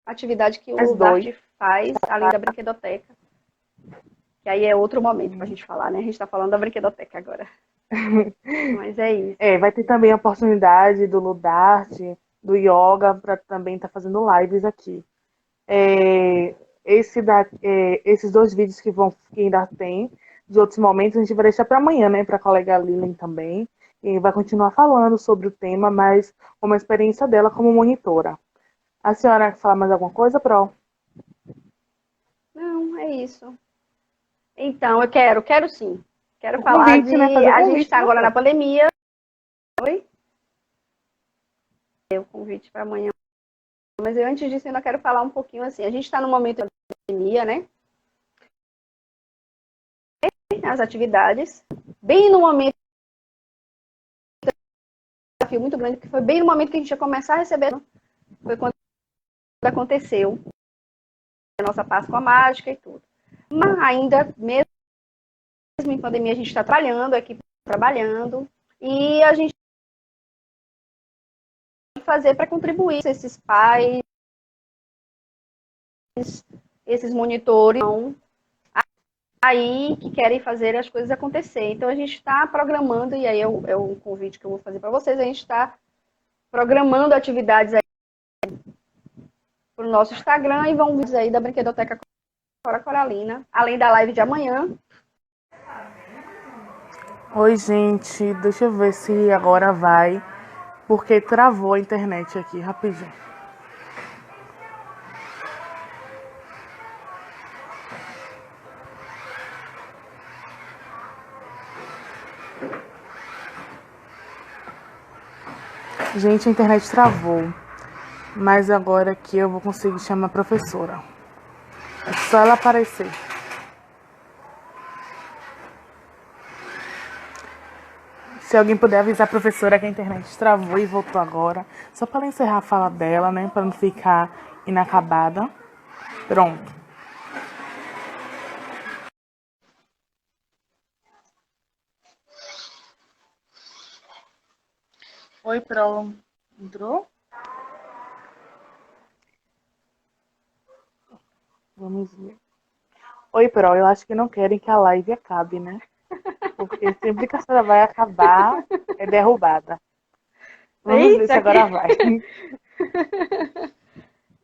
atividade que o Dart faz, além da brinquedoteca. Que aí é outro momento para a gente falar, né? A gente está falando da brinquedoteca agora. Mas é isso. Vai ter também a oportunidade do Ludart, do Yoga, para também estar fazendo lives aqui. Esses dois vídeos que ainda tem, de outros momentos, a gente vai deixar para amanhã, né? Para a colega Lilian também. E vai continuar falando sobre o tema, mas como a experiência dela como monitora. A senhora quer falar mais alguma coisa, Pro? Não, é isso. Então, eu quero sim. Quero falar convite, né? A gente está agora na pandemia. Oi? O convite para amanhã. Mas antes disso, eu ainda quero falar um pouquinho assim. A gente está no momento da pandemia, né? As atividades. Bem no momento. Um desafio muito grande, porque foi bem no momento que a gente ia começar a receber. Foi quando aconteceu a nossa Páscoa mágica e tudo. Mas ainda, mesmo em pandemia, a gente está trabalhando, a equipe está trabalhando. E a gente fazer para contribuir esses pais esses monitores aí que querem fazer as coisas acontecer. Então a gente está programando, e aí é um convite que eu vou fazer para vocês, a gente está programando atividades aí para o nosso Instagram e vão vídeos aí da Brinquedoteca Cora Coralina, além da live de amanhã. Oi, gente, deixa eu ver se agora vai, porque travou a internet aqui, rapidinho. Gente, a internet travou, mas agora aqui eu vou conseguir chamar a professora. É só ela aparecer. Se alguém puder avisar a professora que a internet travou e voltou agora, só para ela encerrar a fala dela, né, para não ficar inacabada. Pronto. Oi, Pro. Entrou? Vamos ver. Oi, Pro. Eu acho que não querem que a live acabe, né? Porque sempre que a senhora vai acabar, é derrubada. Vamos ver se agora vai.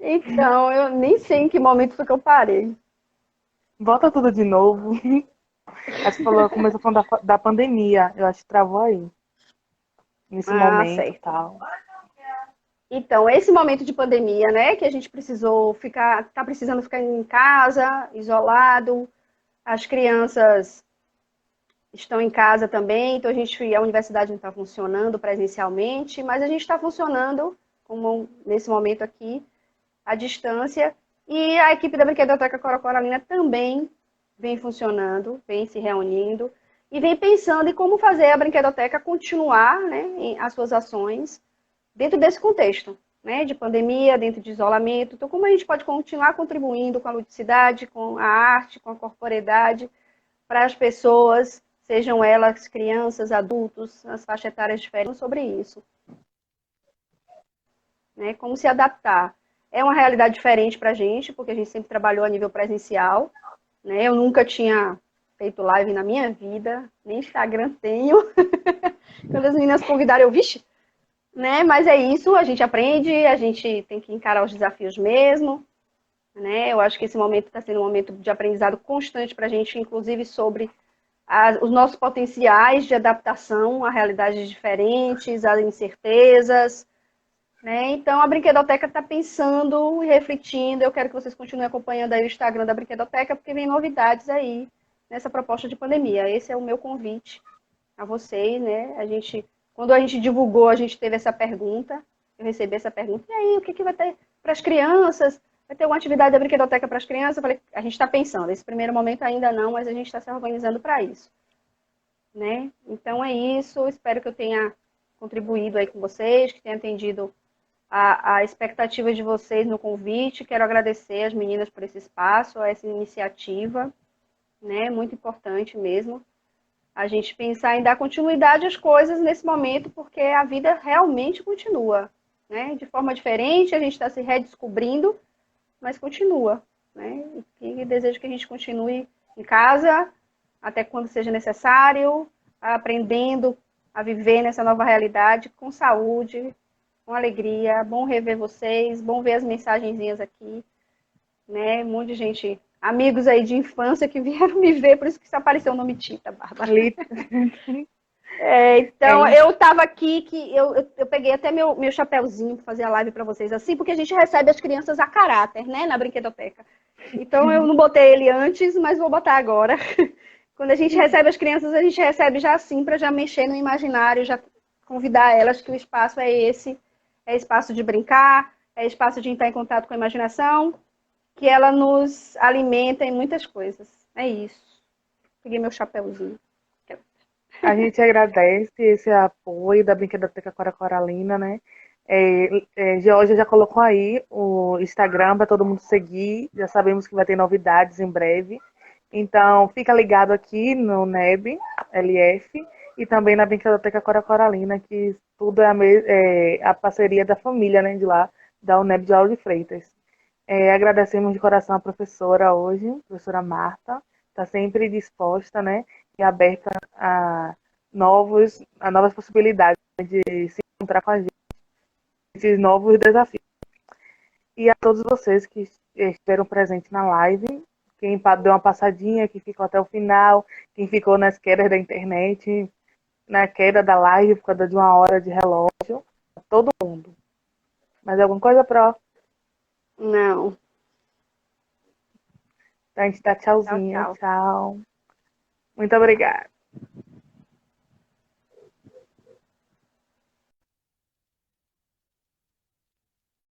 Então, eu nem sei em que momento foi que eu parei. Volta tudo de novo. Acho que começou falando da pandemia. Eu acho que travou aí. Nesse momento e certo. tal. Então, esse momento de pandemia, né, que a gente tá precisando ficar em casa, isolado, as crianças estão em casa também, então a universidade não está funcionando presencialmente, mas a gente está funcionando, como nesse momento aqui, à distância, e a equipe da Brinquedoteca Cora Coralina também vem funcionando, vem se reunindo, e vem pensando em como fazer a Brinquedoteca continuar, né, as suas ações, dentro desse contexto, né, de pandemia, dentro de isolamento. Então, como a gente pode continuar contribuindo com a ludicidade, com a arte, com a corporeidade, para as pessoas, sejam elas crianças, adultos, as faixas etárias diferentes, sobre isso. Né, como se adaptar. É uma realidade diferente para a gente, porque a gente sempre trabalhou a nível presencial. Né, eu nunca tinha feito live na minha vida, nem Instagram tenho. Quando as meninas convidaram, eu, vixe, né? Mas é isso, a gente aprende, a gente tem que encarar os desafios mesmo, né? Eu acho que esse momento está sendo um momento de aprendizado constante para a gente, inclusive sobre os nossos potenciais de adaptação a realidades diferentes, a incertezas, né? Então a Brinquedoteca está pensando e refletindo. Eu quero que vocês continuem acompanhando aí o Instagram da Brinquedoteca, porque vem novidades aí nessa proposta de pandemia. Esse é o meu convite a vocês, né? Quando a gente divulgou, a gente teve essa pergunta, eu recebi essa pergunta, e aí, o que vai ter para as crianças? Vai ter alguma atividade da Brinquedoteca para as crianças? Eu falei, a gente está pensando, nesse primeiro momento ainda não, mas a gente está se organizando para isso. Né? Então é isso, espero que eu tenha contribuído aí com vocês, que tenha atendido a expectativa de vocês no convite. Quero agradecer as meninas por esse espaço, essa iniciativa, né? Muito importante mesmo a gente pensar em dar continuidade às coisas nesse momento, porque a vida realmente continua, né? De forma diferente, a gente está se redescobrindo, mas continua, né? E desejo que a gente continue em casa, até quando seja necessário, aprendendo a viver nessa nova realidade, com saúde, com alegria. Bom rever vocês, bom ver as mensagenzinhas aqui, né? Um monte de gente, amigos aí de infância que vieram me ver, por isso que apareceu o nome Tita, Bárbara. Então, eu estava aqui, que eu peguei até meu chapéuzinho para fazer a live para vocês, assim, porque a gente recebe as crianças a caráter, né, na Brinquedoteca. Então, eu não botei ele antes, mas vou botar agora. Quando a gente recebe as crianças, a gente recebe já assim, para já mexer no imaginário, já convidar elas que o espaço é esse, é espaço de brincar, é espaço de entrar em contato com a imaginação, que ela nos alimenta em muitas coisas. É isso. Peguei meu chapéuzinho. A gente agradece esse apoio da Brinquedoteca Cora Coralina, né? Georgia já colocou aí o Instagram para todo mundo seguir. Já sabemos que vai ter novidades em breve. Então, fica ligado aqui no NEB, LF, e também na Brinquedoteca Cora Coralina, que tudo é a parceria da família, né, de lá, da UNEB de Lauro de Freitas. Agradecemos de coração a professora hoje, a professora Marta, está sempre disposta, né, e aberta a novas possibilidades de se encontrar com a gente, esses novos desafios. E a todos vocês que estiveram presentes na live, quem deu uma passadinha, quem ficou até o final, quem ficou nas quedas da internet, na queda da live por causa de 1 hora de relógio, todo mundo. Mais alguma coisa, Pro? Não. Então a gente tá Tchau, tchauzinho, tchau. tchau. Muito obrigada.